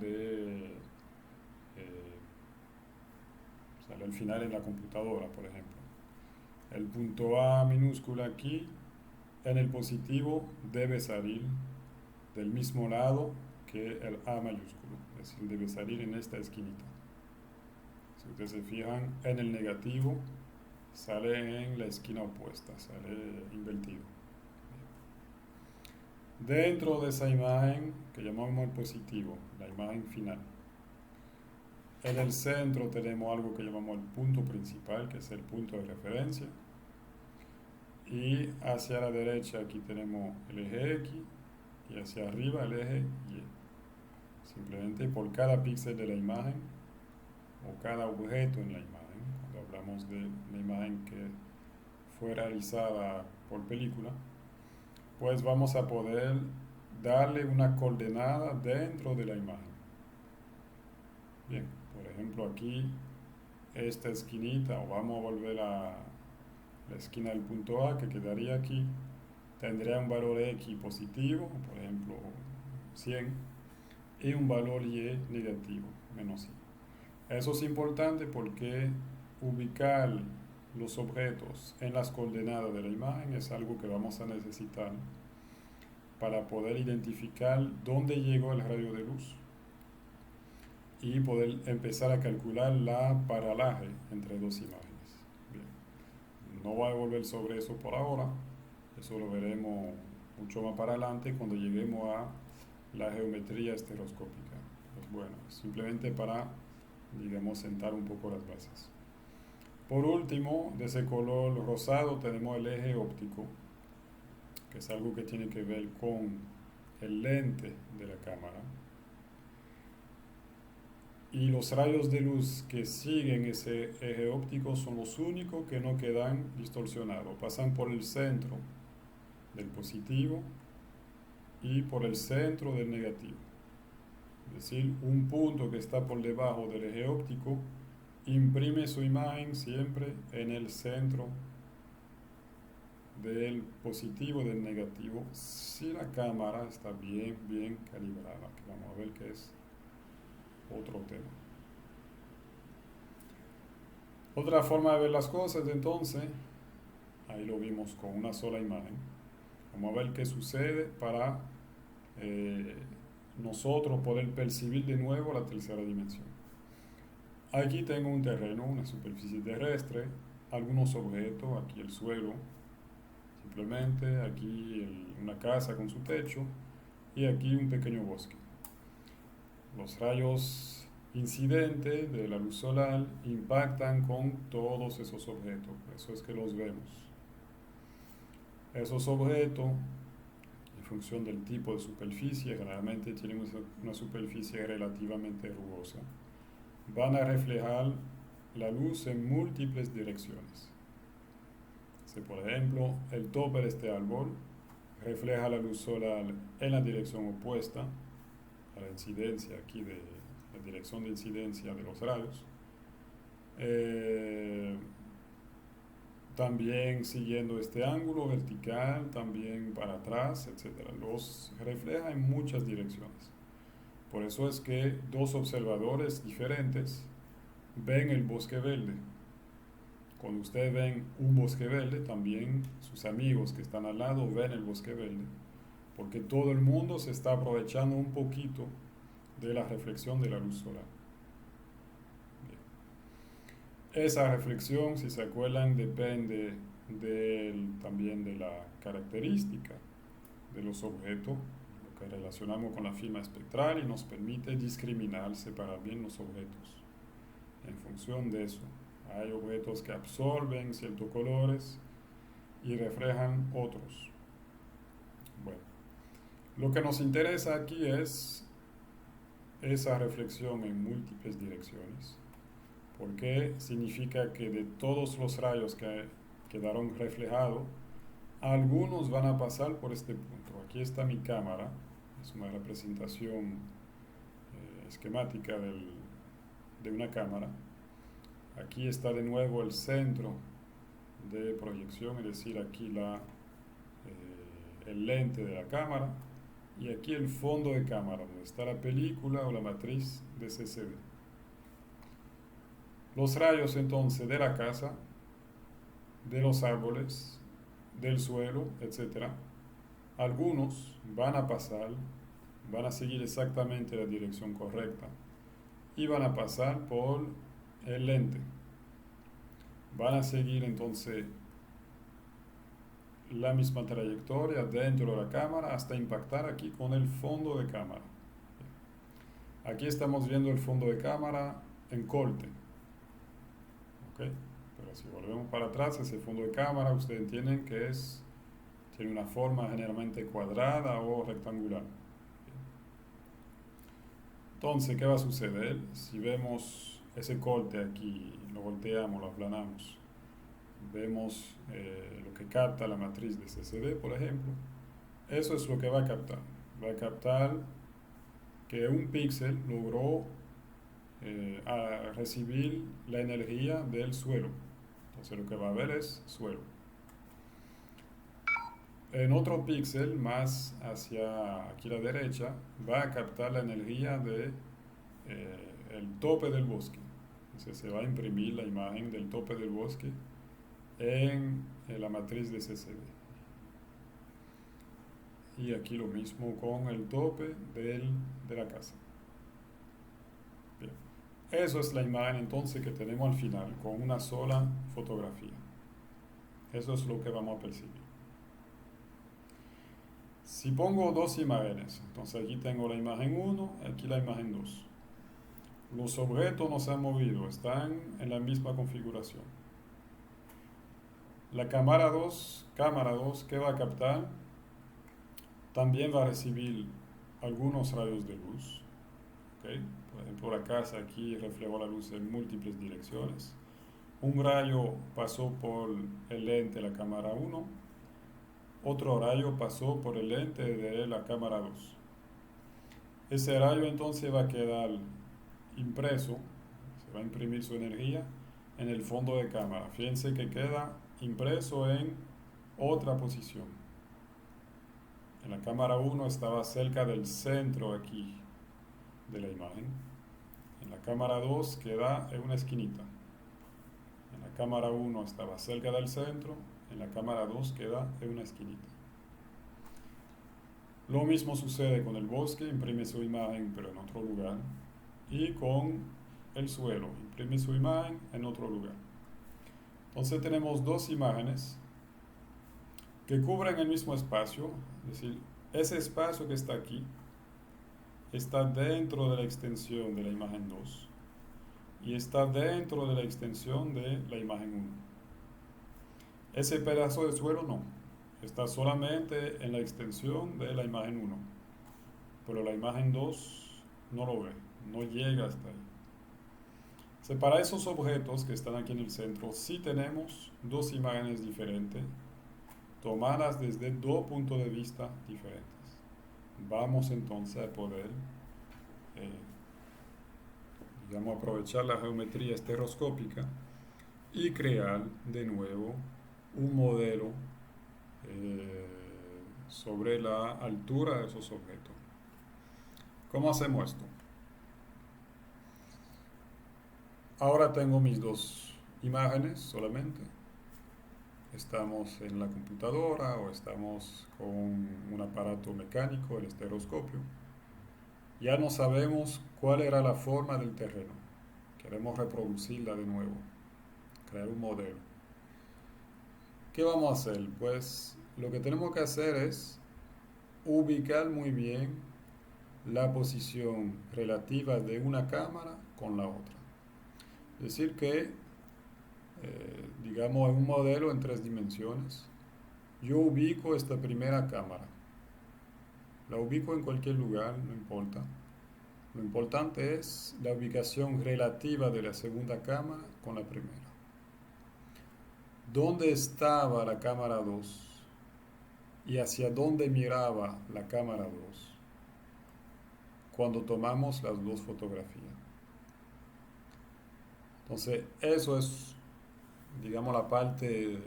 sale al final en la computadora, por ejemplo. El punto A minúscula aquí en el positivo debe salir del mismo lado que el A mayúsculo, es decir, debe salir en esta esquinita. Si ustedes se fijan, en el negativo sale en la esquina opuesta, sale invertido. Dentro de esa imagen que llamamos el positivo, la imagen final, en el centro tenemos algo que llamamos el punto principal, que es el punto de referencia. Y hacia la derecha aquí tenemos el eje X y hacia arriba el eje Y. Simplemente por cada píxel de la imagen o cada objeto en la imagen, cuando hablamos de una imagen que fue realizada por película, pues vamos a poder darle una coordenada dentro de la imagen. Bien, por ejemplo aquí, esta esquinita, o vamos a volver a la esquina del punto A que quedaría aquí, tendría un valor X positivo, por ejemplo 100, y un valor Y negativo, menos 100. Eso es importante porque ubicar los objetos en las coordenadas de la imagen es algo que vamos a necesitar para poder identificar dónde llegó el rayo de luz y poder empezar a calcular la paralaje entre dos imágenes. Bien. No voy a volver sobre eso por ahora, eso lo veremos mucho más para adelante cuando lleguemos a la geometría estereoscópica. Pues bueno, simplemente para, digamos, sentar un poco las bases. Por último, de ese color rosado tenemos el eje óptico, que es algo que tiene que ver con el lente de la cámara. Y los rayos de luz que siguen ese eje óptico son los únicos que no quedan distorsionados. Pasan por el centro del positivo y por el centro del negativo. Es decir, un punto que está por debajo del eje óptico imprime su imagen siempre en el centro del positivo y del negativo si la cámara está bien calibrada, que vamos a ver que es otro tema. Otra forma de ver las cosas, entonces, ahí lo vimos con una sola imagen. Vamos a ver qué sucede para nosotros poder percibir de nuevo la tercera dimensión. Aquí tengo un terreno, una superficie terrestre, algunos objetos, aquí el suelo, simplemente aquí una casa con su techo y aquí un pequeño bosque. Los rayos incidente de la luz solar impactan con todos esos objetos. Por eso es que los vemos. Esos objetos, en función del tipo de superficie, generalmente tienen una superficie relativamente rugosa, van a reflejar la luz en múltiples direcciones. Si por ejemplo el tope de este árbol refleja la luz solar en la dirección opuesta a la incidencia aquí de la dirección de incidencia de los rayos, eh, también siguiendo este ángulo vertical, también para atrás, etcétera. Los refleja en muchas direcciones. Por eso es que dos observadores diferentes ven el bosque verde. Cuando ustedes ven un bosque verde, también sus amigos que están al lado ven el bosque verde, porque todo el mundo se está aprovechando un poquito de la reflexión de la luz solar. Esa reflexión, si se acuerdan, depende también de la característica de los objetos, lo que relacionamos con la firma espectral y nos permite discriminar, separar bien los objetos. En función de eso, hay objetos que absorben ciertos colores y reflejan otros. Bueno, lo que nos interesa aquí es esa reflexión en múltiples direcciones, porque significa que de todos los rayos que quedaron reflejados, algunos van a pasar por este punto. Aquí está mi cámara, es una representación esquemática de una cámara. Aquí está de nuevo el centro de proyección, es decir, aquí el lente de la cámara, y aquí el fondo de cámara, donde está la película o la matriz de CCD. Los rayos entonces de la casa, de los árboles, del suelo, etc., algunos van a pasar, van a seguir exactamente la dirección correcta y van a pasar por el lente. Van a seguir entonces la misma trayectoria dentro de la cámara hasta impactar aquí con el fondo de cámara. Aquí estamos viendo el fondo de cámara en corte. ¿Okay? Pero si volvemos para atrás, ese fondo de cámara, ustedes entienden que tiene una forma generalmente cuadrada o rectangular. Entonces, ¿qué va a suceder? Si vemos ese corte aquí, lo volteamos, lo aplanamos, vemos lo que capta la matriz de CCD, por ejemplo, eso es lo que va a captar. Va a captar que un píxel logró a recibir la energía del suelo. Entonces lo que va a ver es suelo. En otro píxel más hacia aquí a la derecha va a captar la energía de el tope del bosque. Entonces se va a imprimir la imagen del tope del bosque en la matriz de CCD. Y aquí lo mismo con el tope de la casa. Bien. Eso es la imagen entonces que tenemos al final, con una sola fotografía. Eso es lo que vamos a percibir. Si pongo dos imágenes, entonces aquí tengo la imagen 1, aquí la imagen 2. Los objetos no se han movido, están en la misma configuración. La cámara 2, ¿qué va a captar? También va a recibir algunos rayos de luz. ¿Okay? Por ejemplo, la casa aquí reflejó la luz en múltiples direcciones. Un rayo pasó por el lente de la cámara 1, otro rayo pasó por el lente de la cámara 2. Ese rayo entonces va a quedar impreso, se va a imprimir su energía en el fondo de cámara. Fíjense que queda impreso en otra posición. En la cámara 1 estaba cerca del centro aquí de la imagen. En la cámara 2 queda en una esquinita. En la cámara 1 estaba cerca del centro, en la cámara 2 queda en una esquinita. Lo mismo sucede con el bosque, imprime su imagen pero en otro lugar. Y con el suelo, imprime su imagen en otro lugar. Entonces tenemos dos imágenes que cubren el mismo espacio, es decir, ese espacio que está aquí está dentro de la extensión de la imagen 2 y está dentro de la extensión de la imagen 1. Ese pedazo de suelo no, está solamente en la extensión de la imagen 1, pero la imagen 2 no lo ve, no llega hasta ahí. Para esos objetos que están aquí en el centro, sí tenemos dos imágenes diferentes, tomadas desde dos puntos de vista diferentes. Vamos entonces a poder, eh, digamos, aprovechar la geometría estereoscópica y crear de nuevo un modelo eh, sobre la altura de esos objetos. ¿Cómo hacemos esto? Ahora tengo mis dos imágenes solamente. Estamos en la computadora o estamos con un aparato mecánico, el estereoscopio. Ya no sabemos cuál era la forma del terreno. Queremos reproducirla de nuevo, crear un modelo. ¿Qué vamos a hacer? Pues lo que tenemos que hacer es ubicar muy bien la posición relativa de una cámara con la otra. Es decir que, digamos, en un modelo en 3 dimensiones, yo ubico esta primera cámara. La ubico en cualquier lugar, no importa. Lo importante es la ubicación relativa de la segunda cámara con la primera. ¿Dónde estaba la cámara 2 y hacia dónde miraba la cámara 2 cuando tomamos las dos fotografías? Entonces, eso es, digamos, la parte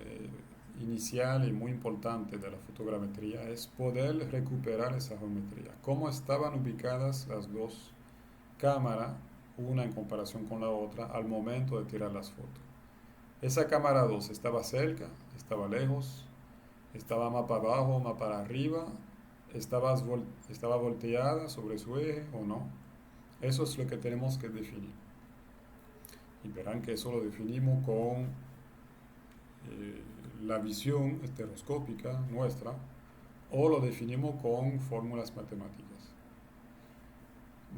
inicial y muy importante de la fotogrametría, es poder recuperar esa geometría. Cómo estaban ubicadas las dos cámaras, una en comparación con la otra, al momento de tirar las fotos. Esa cámara 2 estaba cerca, estaba lejos, estaba más para abajo, más para arriba, estaba volteada sobre su eje o no. Eso es lo que tenemos que definir. Y verán que eso lo definimos con la visión estereoscópica nuestra o lo definimos con fórmulas matemáticas.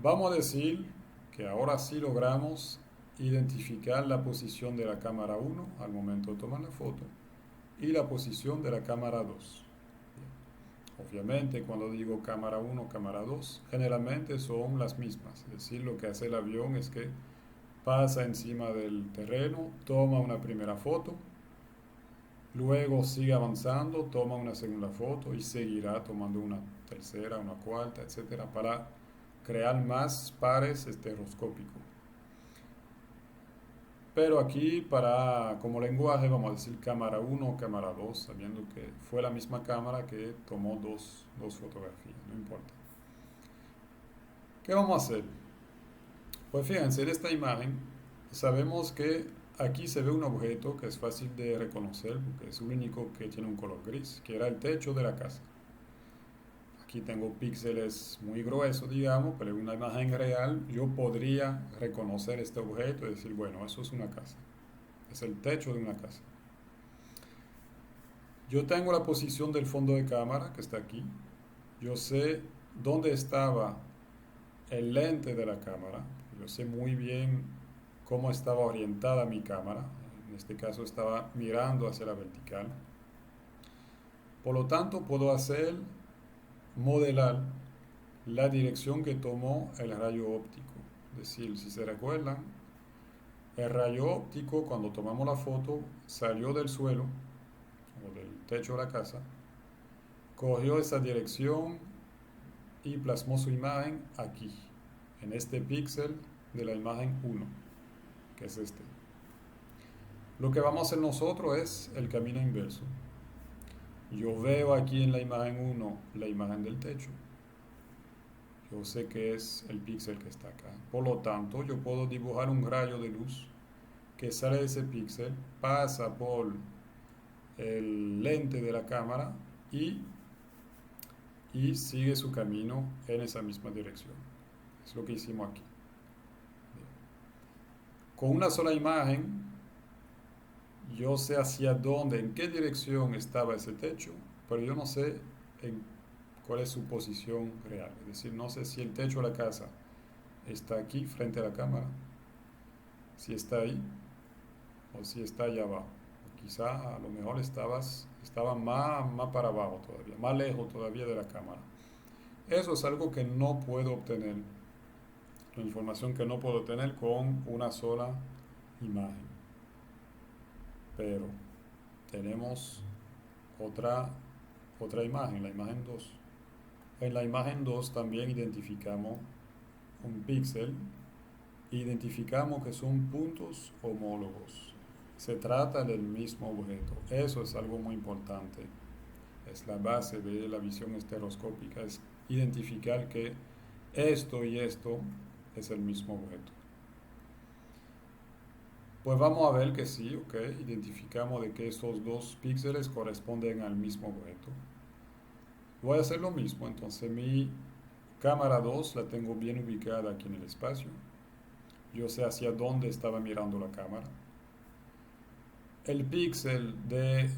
Vamos a decir que ahora sí logramos identificar la posición de la cámara 1 al momento de tomar la foto y la posición de la cámara 2. Obviamente cuando digo cámara 1, cámara 2, generalmente son las mismas. Es decir, lo que hace el avión es que pasa encima del terreno, toma una primera foto, luego sigue avanzando, toma una segunda foto y seguirá tomando una tercera, una cuarta, etcétera, para crear más pares estereoscópicos. Pero aquí, como lenguaje, vamos a decir cámara 1 o cámara 2, sabiendo que fue la misma cámara que tomó dos fotografías, no importa. ¿Qué vamos a hacer? Pues fíjense, en esta imagen sabemos que aquí se ve un objeto que es fácil de reconocer, porque es el único que tiene un color gris, que era el techo de la casa. Aquí tengo píxeles muy gruesos, digamos, pero en una imagen real yo podría reconocer este objeto y decir, bueno, eso es una casa. Es el techo de una casa. Yo tengo la posición del fondo de cámara, que está aquí. Yo sé dónde estaba el lente de la cámara. Yo sé muy bien cómo estaba orientada mi cámara. En este caso estaba mirando hacia la vertical. Por lo tanto, puedo modelar la dirección que tomó el rayo óptico. Es decir, si se recuerdan, el rayo óptico cuando tomamos la foto salió del suelo o del techo de la casa, cogió esa dirección y plasmó su imagen aquí, en este píxel de la imagen 1, que es este. Lo que vamos a hacer nosotros es el camino inverso. Yo veo aquí en la imagen 1 la imagen del techo. Yo sé que es el píxel que está acá. Por lo tanto, yo puedo dibujar un rayo de luz que sale de ese píxel, pasa por el lente de la cámara y sigue su camino en esa misma dirección. Es lo que hicimos aquí. Con una sola imagen, yo sé hacia dónde, en qué dirección estaba ese techo, pero yo no sé cuál es su posición real. Es decir, no sé si el techo de la casa está aquí frente a la cámara, si está ahí o si está allá abajo. Quizá a lo mejor estaba más para abajo todavía, más lejos todavía de la cámara. Eso es algo que no puedo obtener, la información que no puedo obtener con una sola imagen. Pero tenemos otra, otra imagen, la imagen 2. En la imagen 2 también identificamos un píxel, identificamos que son puntos homólogos. Se trata del mismo objeto. Eso es algo muy importante. Es la base de la visión estereoscópica, es identificar que esto y esto es el mismo objeto. Pues vamos a ver que sí, ok, identificamos de que estos dos píxeles corresponden al mismo objeto. Voy a hacer lo mismo, entonces mi cámara 2 la tengo bien ubicada aquí en el espacio. Yo sé hacia dónde estaba mirando la cámara. El píxel del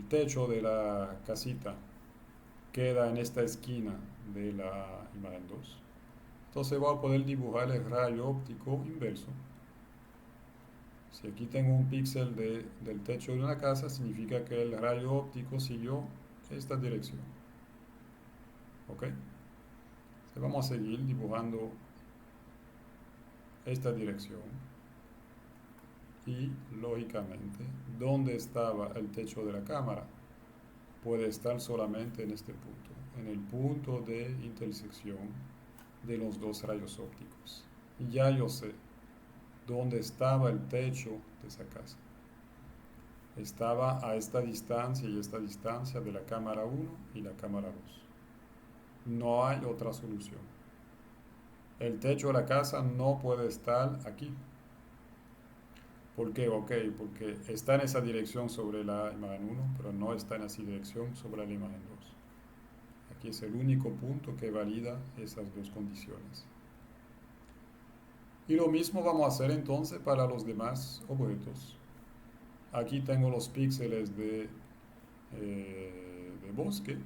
techo de la casita queda en esta esquina de la imagen 2. Entonces voy a poder dibujar el rayo óptico inverso. Si aquí tengo un píxel del techo de una casa, significa que el rayo óptico siguió esta dirección. ¿Ok? Entonces vamos a seguir dibujando esta dirección. Y lógicamente, ¿dónde estaba el techo de la cámara? Puede estar solamente en este punto, en el punto de intersección de los dos rayos ópticos. Y ya yo sé dónde estaba el techo de esa casa. Estaba a esta distancia y esta distancia de la cámara 1 y la cámara 2. No hay otra solución. El techo de la casa no puede estar aquí. ¿Por qué? Ok, porque está en esa dirección sobre la imagen 1, pero no está en esa dirección sobre la imagen 2. Aquí es el único punto que valida esas dos condiciones. Y lo mismo vamos a hacer entonces para los demás objetos. Aquí tengo los píxeles de bosque.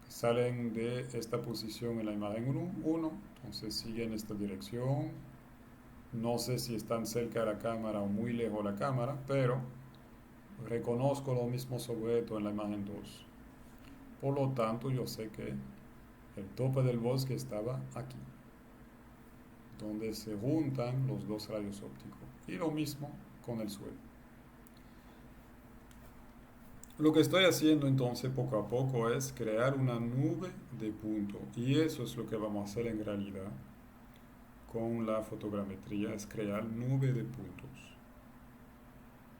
Salen de esta posición en la imagen 1, entonces siguen esta dirección. No sé si están cerca de la cámara o muy lejos de la cámara, pero reconozco los mismos objetos en la imagen 2. Por lo tanto, yo sé que el tope del bosque estaba aquí, donde se juntan los dos rayos ópticos. Y lo mismo con el suelo. Lo que estoy haciendo entonces poco a poco es crear una nube de puntos. Y eso es lo que vamos a hacer en realidad con la fotogrametría, es crear nube de puntos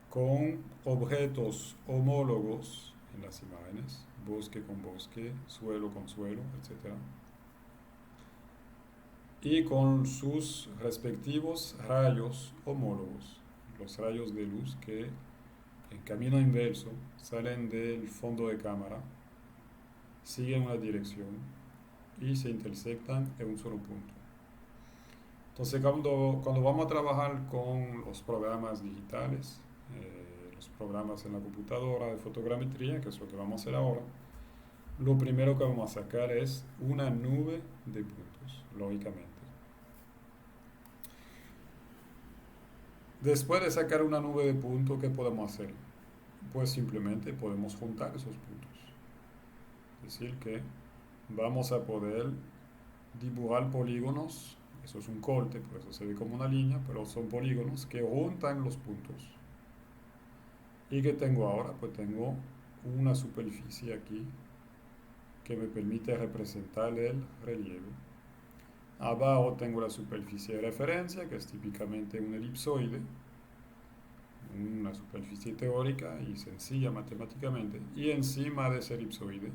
con objetos homólogos en las imágenes, bosque con bosque, suelo con suelo, etc. Y con sus respectivos rayos homólogos, los rayos de luz que en camino inverso salen del fondo de cámara, siguen una dirección y se intersectan en un solo punto. Entonces cuando vamos a trabajar con los programas digitales, los programas en la computadora de fotogrametría, que es lo que vamos a hacer ahora, lo primero que vamos a sacar es una nube de puntos, lógicamente. Después de sacar una nube de puntos, ¿qué podemos hacer? Pues simplemente podemos juntar esos puntos. Es decir, que vamos a poder dibujar polígonos. Eso es un corte, por eso se ve como una línea, pero son polígonos que juntan los puntos. ¿Y qué tengo ahora? Pues tengo una superficie aquí que me permite representar el relieve. Abajo tengo la superficie de referencia, que es típicamente un elipsoide, una superficie teórica y sencilla matemáticamente. Y encima de ese elipsoide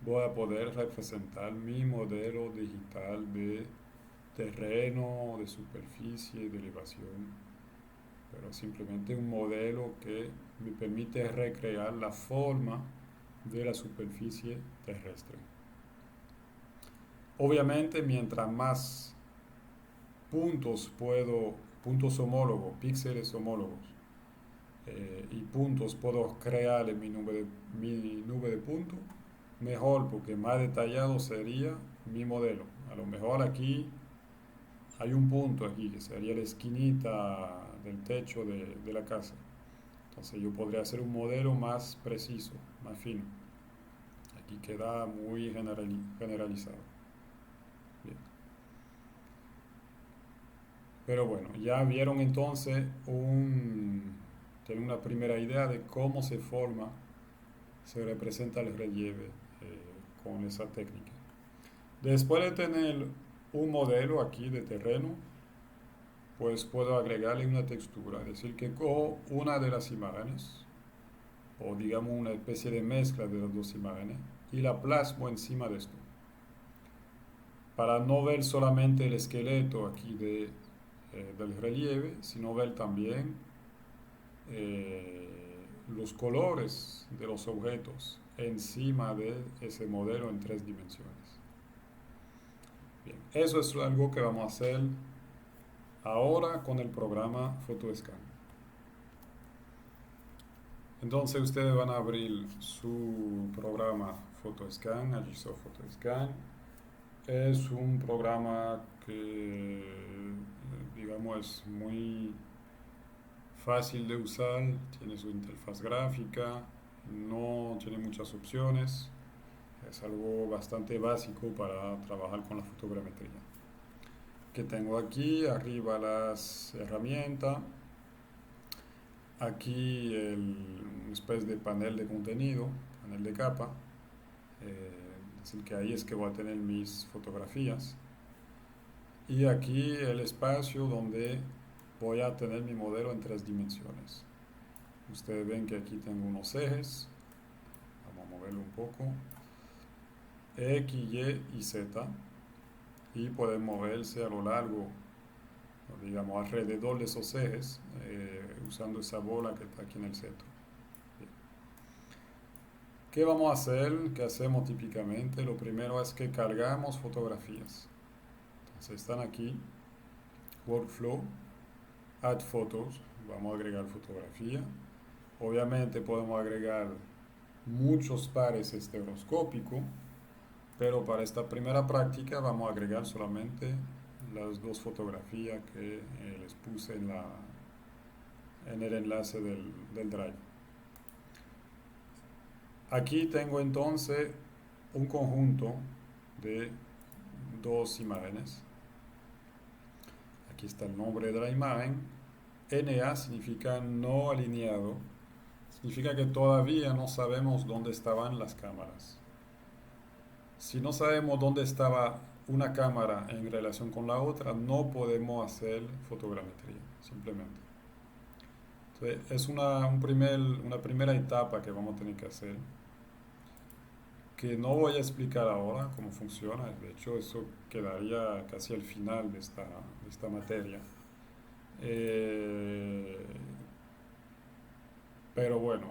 voy a poder representar mi modelo digital de terreno, de superficie, de elevación, pero simplemente un modelo que me permite recrear la forma de la superficie terrestre. Obviamente, mientras más puntos homólogos, píxeles homólogos y puntos puedo crear en mi nube de puntos, mejor porque más detallado sería mi modelo. A lo mejor aquí hay un punto aquí que sería la esquinita del techo de la casa. Entonces yo podría hacer un modelo más preciso, más fino. Aquí queda muy generalizado. Bien. Pero bueno, ya vieron entonces tienen una primera idea de cómo se forma, se representa el relieve con esa técnica. Después de tener un modelo aquí de terreno, pues puedo agregarle una textura, es decir, que cojo una de las imágenes, o digamos una especie de mezcla de las dos imágenes, y la plasmo encima de esto, para no ver solamente el esqueleto aquí del relieve, sino ver también los colores de los objetos encima de ese modelo en 3 dimensiones. Bien, eso es algo que vamos a hacer ahora con el programa PhotoScan. Entonces ustedes van a abrir su programa PhotoScan, Agisoft PhotoScan. Es un programa que, digamos, es muy fácil de usar, tiene su interfaz gráfica, no tiene muchas opciones, es algo bastante básico para trabajar con la fotogrametría. Que tengo aquí, arriba las herramientas, aquí una especie de panel de contenido, panel de capa, es decir que ahí es que voy a tener mis fotografías. Y aquí el espacio donde voy a tener mi modelo en 3 dimensiones. Ustedes ven que aquí tengo unos ejes, vamos a moverlo un poco, X, Y y Z, y pueden moverse a lo largo, digamos, alrededor de esos ejes, usando esa bola que está aquí en el centro. ¿Qué vamos a hacer? ¿Qué hacemos típicamente? Lo primero es que cargamos fotografías. Entonces están aquí, Workflow, Add Photos, vamos a agregar fotografía. Obviamente podemos agregar muchos pares estereoscópicos, pero para esta primera práctica vamos a agregar solamente las 2 fotografías que les puse en el enlace del Drive. Aquí tengo entonces un conjunto de 2 imágenes. Aquí está el nombre de la imagen. NA significa no alineado. Significa que todavía no sabemos dónde estaban las cámaras. Si no sabemos dónde estaba una cámara en relación con la otra, no podemos hacer fotogrametría, simplemente. Entonces, es una primera etapa que vamos a tener que hacer, que no voy a explicar ahora cómo funciona. De hecho, eso quedaría casi al final de esta materia. Eh, pero bueno,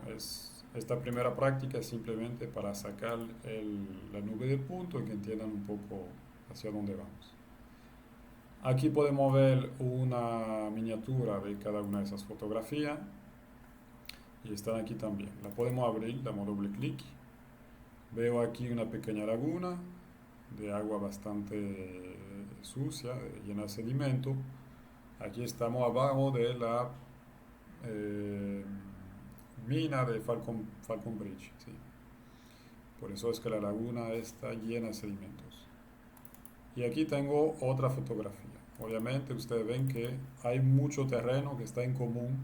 esta primera práctica es simplemente para sacar la nube de puntos y que entiendan un poco hacia dónde vamos. Aquí podemos ver una miniatura de cada una de esas fotografías y están aquí también. La podemos abrir, damos doble clic. Veo aquí una pequeña laguna de agua bastante sucia, llena de sedimento. Aquí estamos abajo de la mina de Falcon Bridge. ¿Sí? Por eso es que la laguna está llena de sedimentos. Y aquí tengo otra fotografía. Obviamente ustedes ven que hay mucho terreno que está en común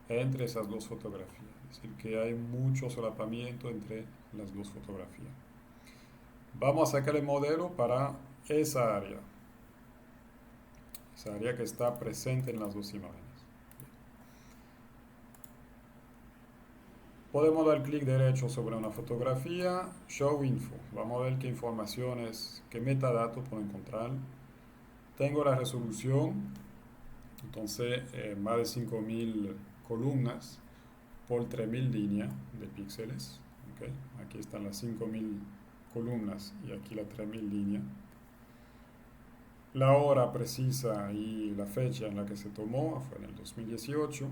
entre esas 2 fotografías. Es decir, que hay mucho solapamiento entre las 2 fotografías. Vamos a sacar el modelo para esa área que está presente en las 2 imágenes. Podemos dar clic derecho sobre una fotografía, Show Info. Vamos a ver qué informaciones, qué metadatos puedo encontrar. Tengo la resolución, entonces más de 5000 columnas por 3000 líneas de píxeles. ¿Okay? Aquí están las 5000 columnas y aquí las 3000 líneas. La hora precisa y la fecha en la que se tomó fue en el 2018.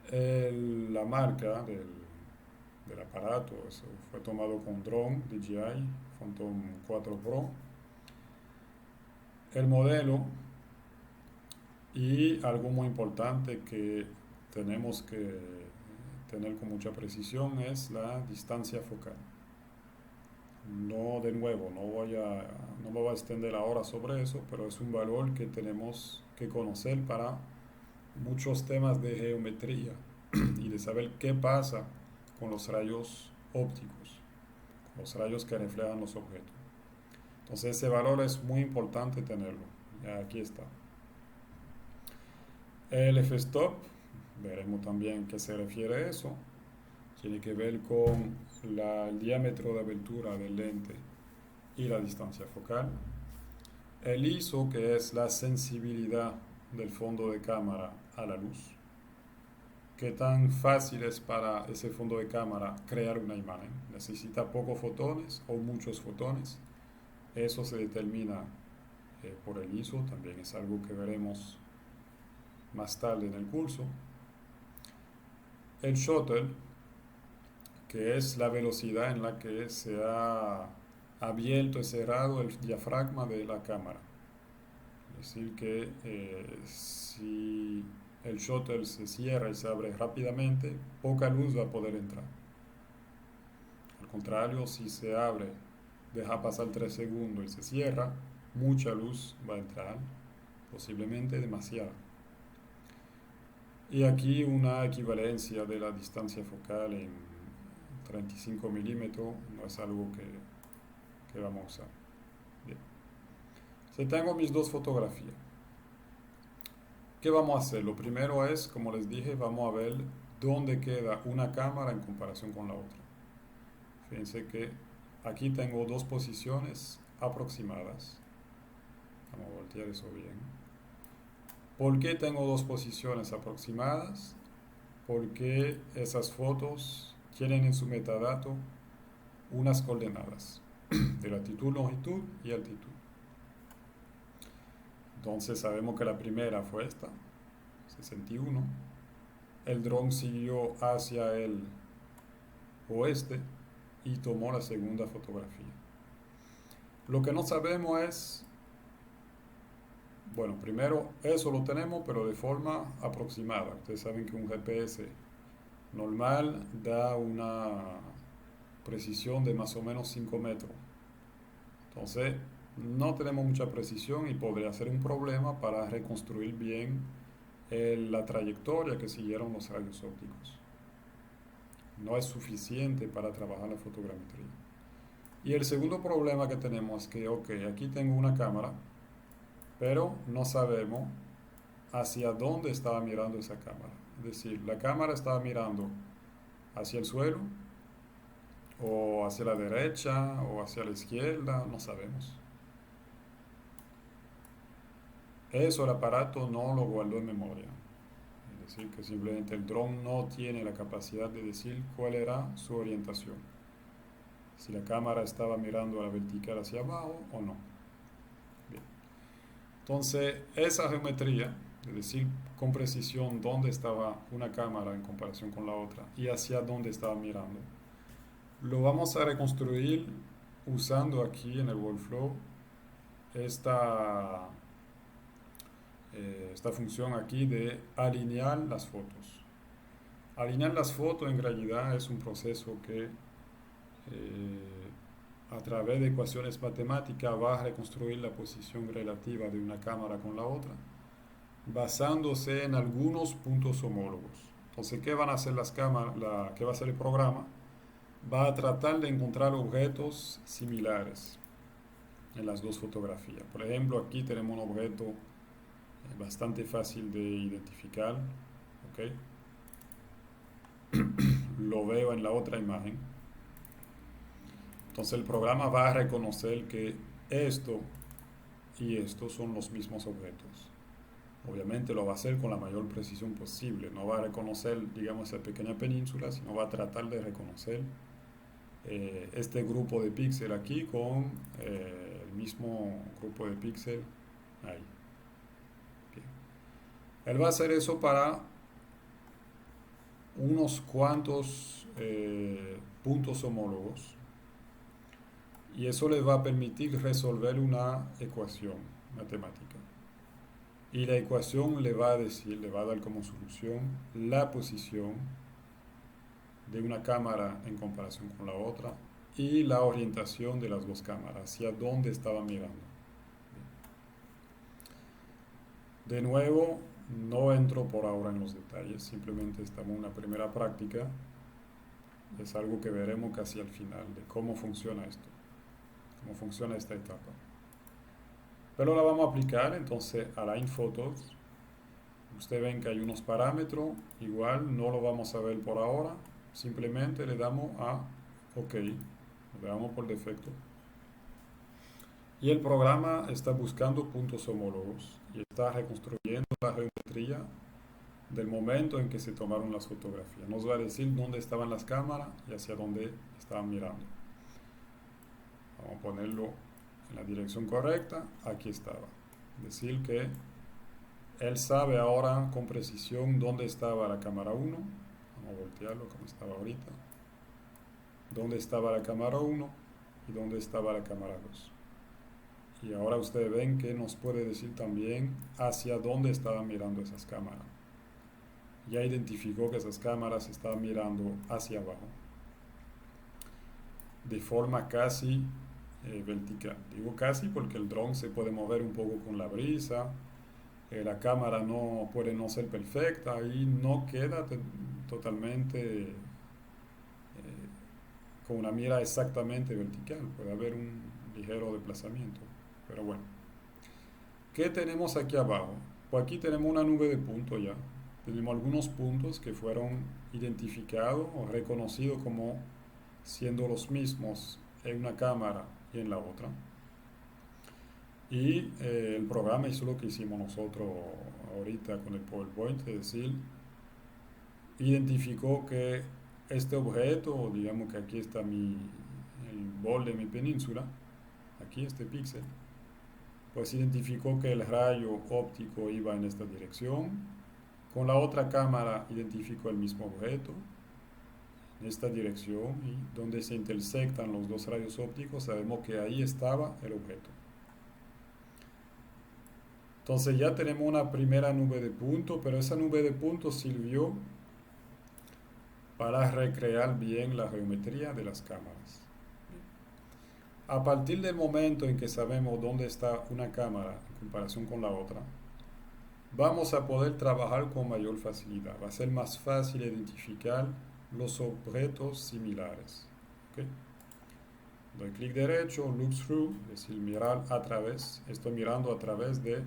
La marca del aparato. Eso fue tomado con drone DJI Phantom 4 Pro. El modelo y algo muy importante que tenemos que tener con mucha precisión es la distancia focal. No, de nuevo, no me voy a extender ahora sobre eso, pero es un valor que tenemos que conocer para muchos temas de geometría y de saber qué pasa con los rayos ópticos, con los rayos que reflejan los objetos. Entonces ese valor es muy importante tenerlo. Aquí está. El f-stop, veremos también qué se refiere a eso. Tiene que ver con el diámetro de abertura del lente y la distancia focal. El ISO, que es la sensibilidad del fondo de cámara a la luz. Qué tan fácil es para ese fondo de cámara crear una imagen. Necesita pocos fotones o muchos fotones. Eso se determina por el ISO, también es algo que veremos más tarde en el curso. El shutter, que es la velocidad en la que se ha abierto y cerrado el diafragma de la cámara. Es decir, que si el shutter se cierra y se abre rápidamente, poca luz va a poder entrar. Al contrario, si se abre, deja pasar 3 segundos y se cierra, mucha luz va a entrar, posiblemente demasiada. Y aquí una equivalencia de la distancia focal en 35 milímetros no es algo que vamos a usar. Bien. Si tengo mis dos fotografías, ¿qué vamos a hacer? Lo primero es, como les dije, vamos a ver dónde queda una cámara en comparación con la otra. Fíjense que aquí tengo dos posiciones aproximadas. Vamos a voltear eso bien. ¿Por qué tengo dos posiciones aproximadas? Porque esas fotos tienen en su metadato unas coordenadas de latitud, longitud y altitud. Entonces sabemos que la primera fue esta, 61. El dron siguió hacia el oeste y tomó la segunda fotografía. Lo que no sabemos es, bueno, primero eso lo tenemos, pero de forma aproximada. Ustedes saben que un GPS normal da una precisión de más o menos 5 metros. Entonces, no tenemos mucha precisión y podría ser un problema para reconstruir bien la trayectoria que siguieron los rayos ópticos. No es suficiente para trabajar la fotogrametría. Y el segundo problema que tenemos es que, ok, aquí tengo una cámara, pero no sabemos hacia dónde estaba mirando esa cámara. Es decir, la cámara estaba mirando hacia el suelo, o hacia la derecha, o hacia la izquierda, no sabemos. Eso el aparato no lo guardó en memoria. Es decir, que simplemente el dron no tiene la capacidad de decir cuál era su orientación. Si la cámara estaba mirando a la vertical hacia abajo o no. Bien. Entonces, esa geometría, es decir, con precisión dónde estaba una cámara en comparación con la otra y hacia dónde estaba mirando, lo vamos a reconstruir usando aquí en el workflow esta función aquí de alinear las fotos. Alinear las fotos en realidad es un proceso que a través de ecuaciones matemáticas va a reconstruir la posición relativa de una cámara con la otra, basándose en algunos puntos homólogos. Entonces, ¿qué van a hacer las cámaras? ¿Qué va a hacer el programa? Va a tratar de encontrar objetos similares en las dos fotografías. Por ejemplo, aquí tenemos un objeto bastante fácil de identificar, ¿ok? Lo veo en la otra imagen. Entonces el programa va a reconocer que esto y esto son los mismos objetos. Obviamente lo va a hacer con la mayor precisión posible. No va a reconocer, digamos, esa pequeña península, sino va a tratar de reconocer este grupo de píxeles aquí con el mismo grupo de píxeles ahí. Bien. Él va a hacer eso para unos cuantos puntos homólogos y eso les va a permitir resolver una ecuación matemática. Y la ecuación le va a decir, le va a dar como solución la posición de una cámara en comparación con la otra y la orientación de las dos cámaras, hacia dónde estaban mirando. De nuevo, no entro por ahora en los detalles, simplemente estamos en una primera práctica. Es algo que veremos casi al final de cómo funciona esto, cómo funciona esta etapa. Pero la vamos a aplicar entonces a Line Photos. Ustedes ven que hay unos parámetros, igual no lo vamos a ver por ahora, simplemente le damos a OK, le damos por defecto. Y el programa está buscando puntos homólogos y está reconstruyendo la geometría del momento en que se tomaron las fotografías. Nos va a decir dónde estaban las cámaras y hacia dónde estaban mirando. Vamos a ponerlo en la dirección correcta. Aquí estaba. Decir que él sabe ahora con precisión dónde estaba la cámara 1. Vamos a voltearlo como estaba ahorita. Dónde estaba la cámara 1 y dónde estaba la cámara 2. Y ahora ustedes ven que nos puede decir también hacia dónde estaban mirando esas cámaras. Ya identificó que esas cámaras estaban mirando hacia abajo, de forma casi vertical. Digo casi porque el dron se puede mover un poco con la brisa, la cámara no puede no ser perfecta y no queda totalmente con una mira exactamente vertical, puede haber un ligero desplazamiento, pero bueno. ¿Qué tenemos aquí abajo? Pues aquí tenemos una nube de puntos ya. Tenemos algunos puntos que fueron identificados o reconocidos como siendo los mismos en una cámara y en la otra. Y el programa hizo lo que hicimos nosotros ahorita con el PowerPoint, es decir, identificó que este objeto, digamos que aquí está el borde de mi península, aquí este píxel, pues identificó que el rayo óptico iba en esta dirección. Con la otra cámara identificó el mismo objeto en esta dirección y donde se intersectan los dos rayos ópticos sabemos que ahí estaba el objeto. Entonces ya tenemos una primera nube de puntos, pero esa nube de puntos sirvió para recrear bien la geometría de las cámaras. A partir del momento en que sabemos dónde está una cámara en comparación con la otra, vamos a poder trabajar con mayor facilidad. Va a ser más fácil identificar los objetos similares. ¿Okay? Doy clic derecho, look through, es decir, mirar a través. Estoy mirando a través de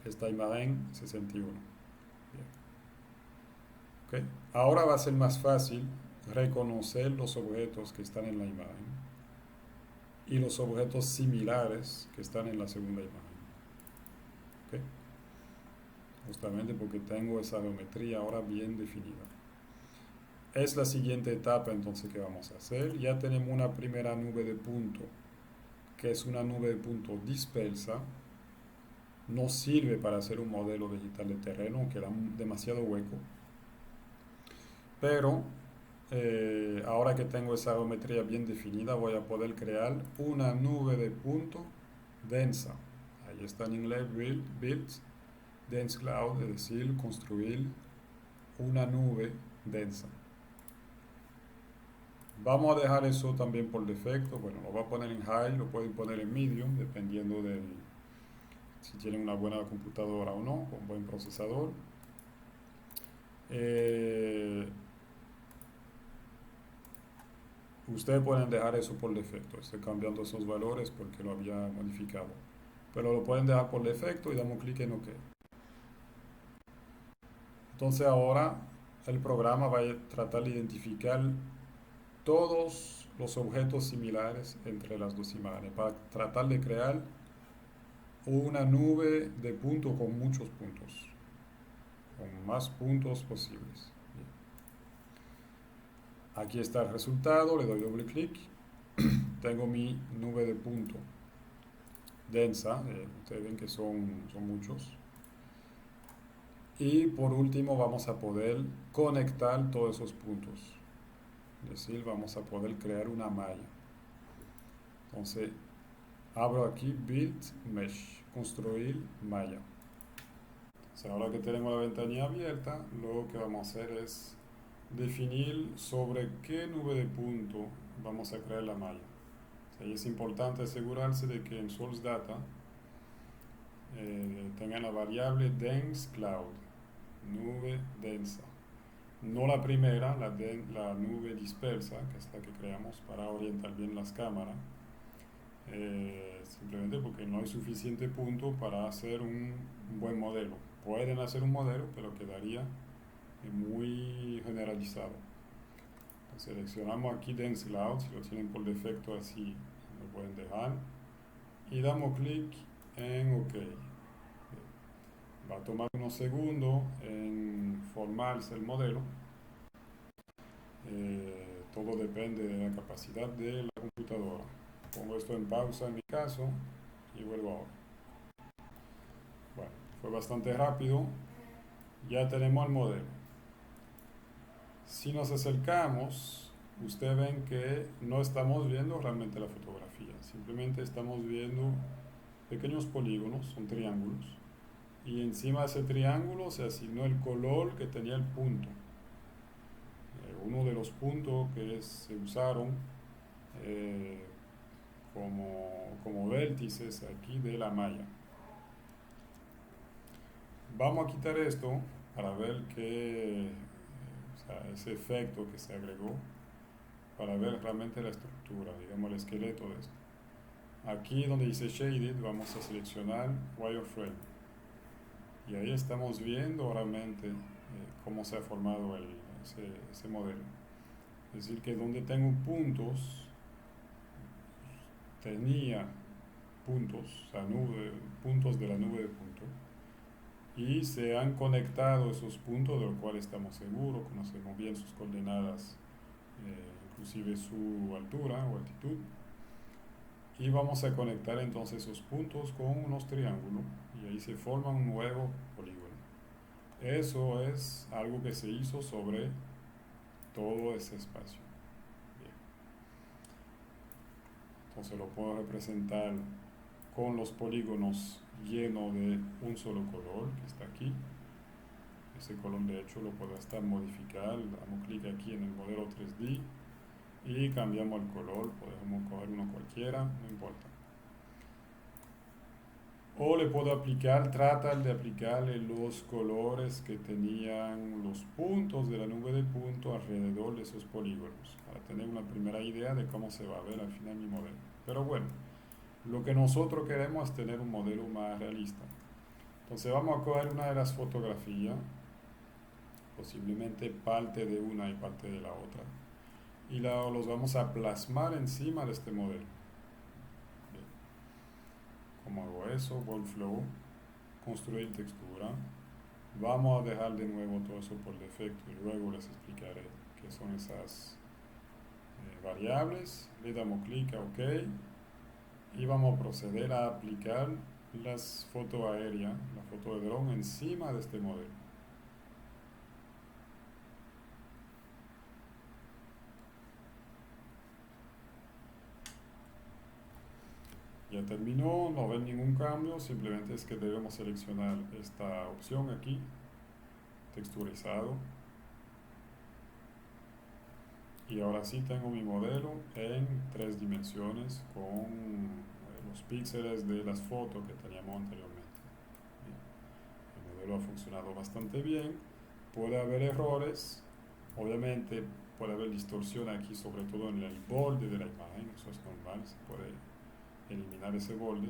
esta imagen 61. Bien. ¿Okay? Ahora va a ser más fácil reconocer los objetos que están en la imagen y los objetos similares que están en la segunda imagen. ¿Okay? Justamente porque tengo esa geometría ahora bien definida. Es la siguiente etapa entonces que vamos a hacer. Ya tenemos una primera nube de punto, que es una nube de punto dispersa. No sirve para hacer un modelo digital de terreno, queda demasiado hueco. Pero ahora que tengo esa geometría bien definida, voy a poder crear una nube de punto densa. Ahí está en inglés build dense cloud, es decir, construir una nube densa. Vamos a dejar eso también por defecto. Bueno, lo voy a poner en high, lo pueden poner en medium, dependiendo de si tienen una buena computadora o no, con buen procesador. Ustedes pueden dejar eso por defecto. Estoy cambiando esos valores porque lo había modificado. Pero lo pueden dejar por defecto y damos clic en OK. Entonces ahora el programa va a tratar de identificar todos los objetos similares entre las dos imágenes para tratar de crear una nube de puntos con muchos puntos, con más puntos posibles. Aquí está el resultado, le doy doble clic, tengo mi nube de punto densa, ustedes ven que son muchos. Y por último vamos a poder conectar todos esos puntos. Es decir, vamos a poder crear una malla. Entonces, abro aquí Build Mesh, construir malla. Entonces, ahora que tenemos la ventanilla abierta, lo que vamos a hacer es definir sobre qué nube de punto vamos a crear la malla. O sea, y es importante asegurarse de que en Source Data tengan la variable dense cloud, nube densa. No la primera, la nube dispersa, que es la que creamos para orientar bien las cámaras, simplemente porque no hay suficiente punto para hacer un buen modelo. Pueden hacer un modelo, pero quedaría muy generalizado. Entonces, seleccionamos aquí Dense Cloud, si lo tienen por defecto así lo pueden dejar, y damos clic en OK. Va a tomar unos segundos en formarse el modelo. Todo depende de la capacidad de la computadora. Pongo esto en pausa en mi caso y vuelvo ahora. Bueno, fue bastante rápido. Ya tenemos el modelo. Si nos acercamos, ustedes ven que no estamos viendo realmente la fotografía. Simplemente estamos viendo pequeños polígonos, son triángulos. Y encima de ese triángulo se asignó el color que tenía el punto. Uno de los puntos que se usaron eh, como vértices aquí de la malla. Vamos a quitar esto para ver o sea, ese efecto que se agregó, para ver realmente la estructura, digamos el esqueleto de esto. Aquí donde dice Shaded vamos a seleccionar Wireframe y ahí estamos viendo realmente cómo se ha formado ese modelo. Es decir, que donde tengo puntos, tenía puntos, o sea, puntos de la nube de puntos, y se han conectado esos puntos de los cuales estamos seguros, conocemos bien sus coordenadas, inclusive su altura o altitud, y vamos a conectar entonces esos puntos con unos triángulos y ahí se forma un nuevo polígono. Eso es algo que se hizo sobre todo ese espacio. Bien. Entonces lo puedo representar con los polígonos llenos de un solo color que está aquí. Ese color de hecho lo puedo hasta modificar. Damos clic aquí en el modelo 3D y cambiamos el color. Podemos coger uno cualquiera, no importa. O le puedo tratar de aplicarle los colores que tenían los puntos de la nube de punto alrededor de esos polígonos, para tener una primera idea de cómo se va a ver al final mi modelo. Pero bueno, lo que nosotros queremos es tener un modelo más realista. Entonces vamos a coger una de las fotografías, posiblemente parte de una y parte de la otra, y los vamos a plasmar encima de este modelo. Bien. ¿Cómo hago eso? Workflow, construir textura. Vamos a dejar de nuevo todo eso por defecto y luego les explicaré qué son esas variables. Le damos clic a OK y vamos a proceder a aplicar las fotos aéreas, la foto de dron encima de este modelo. Ya terminó, no ven ningún cambio, simplemente es que debemos seleccionar esta opción aquí, texturizado. Y ahora sí tengo mi modelo en 3 dimensiones con los píxeles de las fotos que teníamos anteriormente. Bien. El modelo ha funcionado bastante bien. Puede haber errores, obviamente puede haber distorsión aquí, sobre todo en el borde de la imagen, eso es normal, se puede eliminar ese borde.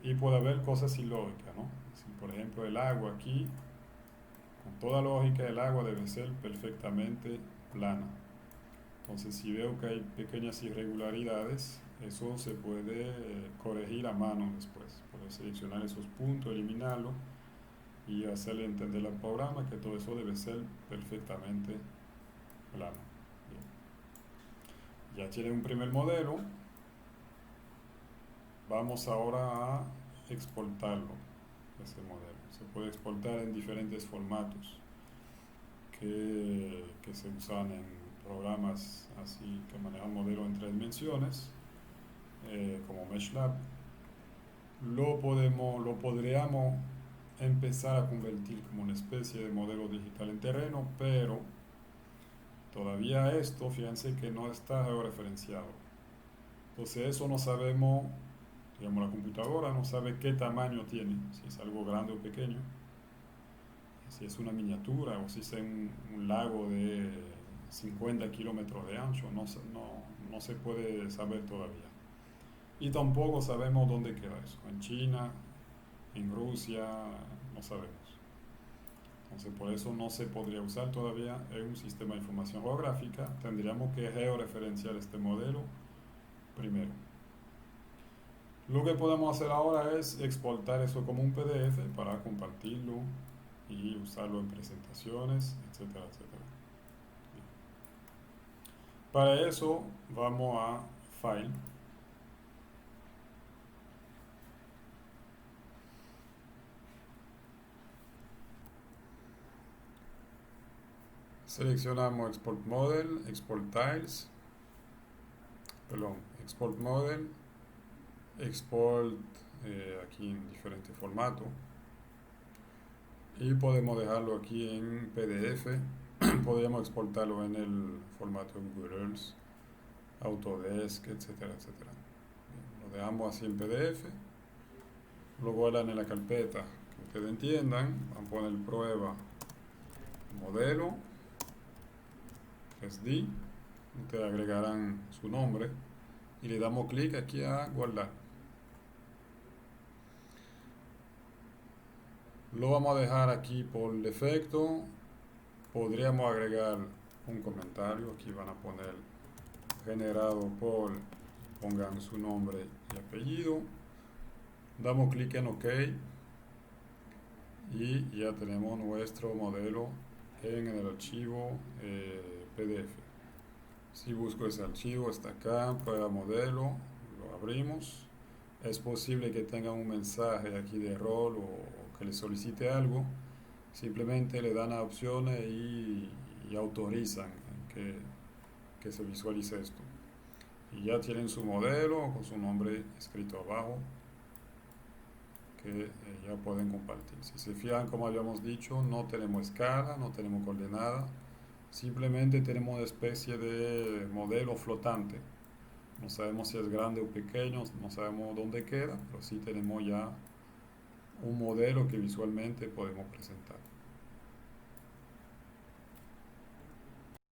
Y puede haber cosas ilógicas, ¿no? Si, por ejemplo, el agua aquí, con toda lógica, el agua debe ser perfectamente plana. Entonces, si veo que hay pequeñas irregularidades, eso se puede corregir a mano después. Puedo seleccionar esos puntos, eliminarlo y hacerle entender al programa que todo eso debe ser perfectamente plano. Bien. Ya tiene un primer modelo. Vamos ahora a exportarlo, ese modelo. Se puede exportar en diferentes formatos que se usan en programas así que manejan modelos en tres dimensiones, como MeshLab, lo podríamos empezar a convertir como una especie de modelo digital en terreno, pero todavía esto, fíjense que no está georreferenciado. Entonces eso no sabemos, digamos, la computadora no sabe qué tamaño tiene, si es algo grande o pequeño, si es una miniatura o si es un lago de 50 kilómetros de ancho, no se puede saber todavía. Y tampoco sabemos dónde queda eso, en China, en Rusia, no sabemos. Entonces por eso no se podría usar todavía en un sistema de información geográfica, tendríamos que georreferenciar este modelo primero. Lo que podemos hacer ahora es exportar eso como un PDF para compartirlo y usarlo en presentaciones, etcétera, etcétera. Para eso vamos a File, seleccionamos Export Model, Export Tiles, perdón, Export Model, Export aquí en diferente formato y podemos dejarlo aquí en PDF. Podríamos exportarlo en el formato Google Earth, Autodesk, etcétera, etcétera. Bien, lo dejamos así en PDF, lo guardan en la carpeta que ustedes entiendan, van a poner prueba modelo, SD, ustedes agregarán su nombre y le damos clic aquí a guardar. Lo vamos a dejar aquí por defecto. Podríamos agregar un comentario, aquí van a poner generado por, pongan su nombre y apellido, damos clic en OK y ya tenemos nuestro modelo en el archivo PDF. Si busco ese archivo, está acá, prueba modelo, lo abrimos. Es posible que tenga un mensaje aquí de error o que le solicite algo. Simplemente le dan a opciones y autorizan que se visualice esto. Y ya tienen su modelo con su nombre escrito abajo que ya pueden compartir. Si se fijan, como habíamos dicho, no tenemos escala, no tenemos coordenada, simplemente tenemos una especie de modelo flotante. No sabemos si es grande o pequeño, no sabemos dónde queda, pero sí tenemos ya un modelo que visualmente podemos presentar.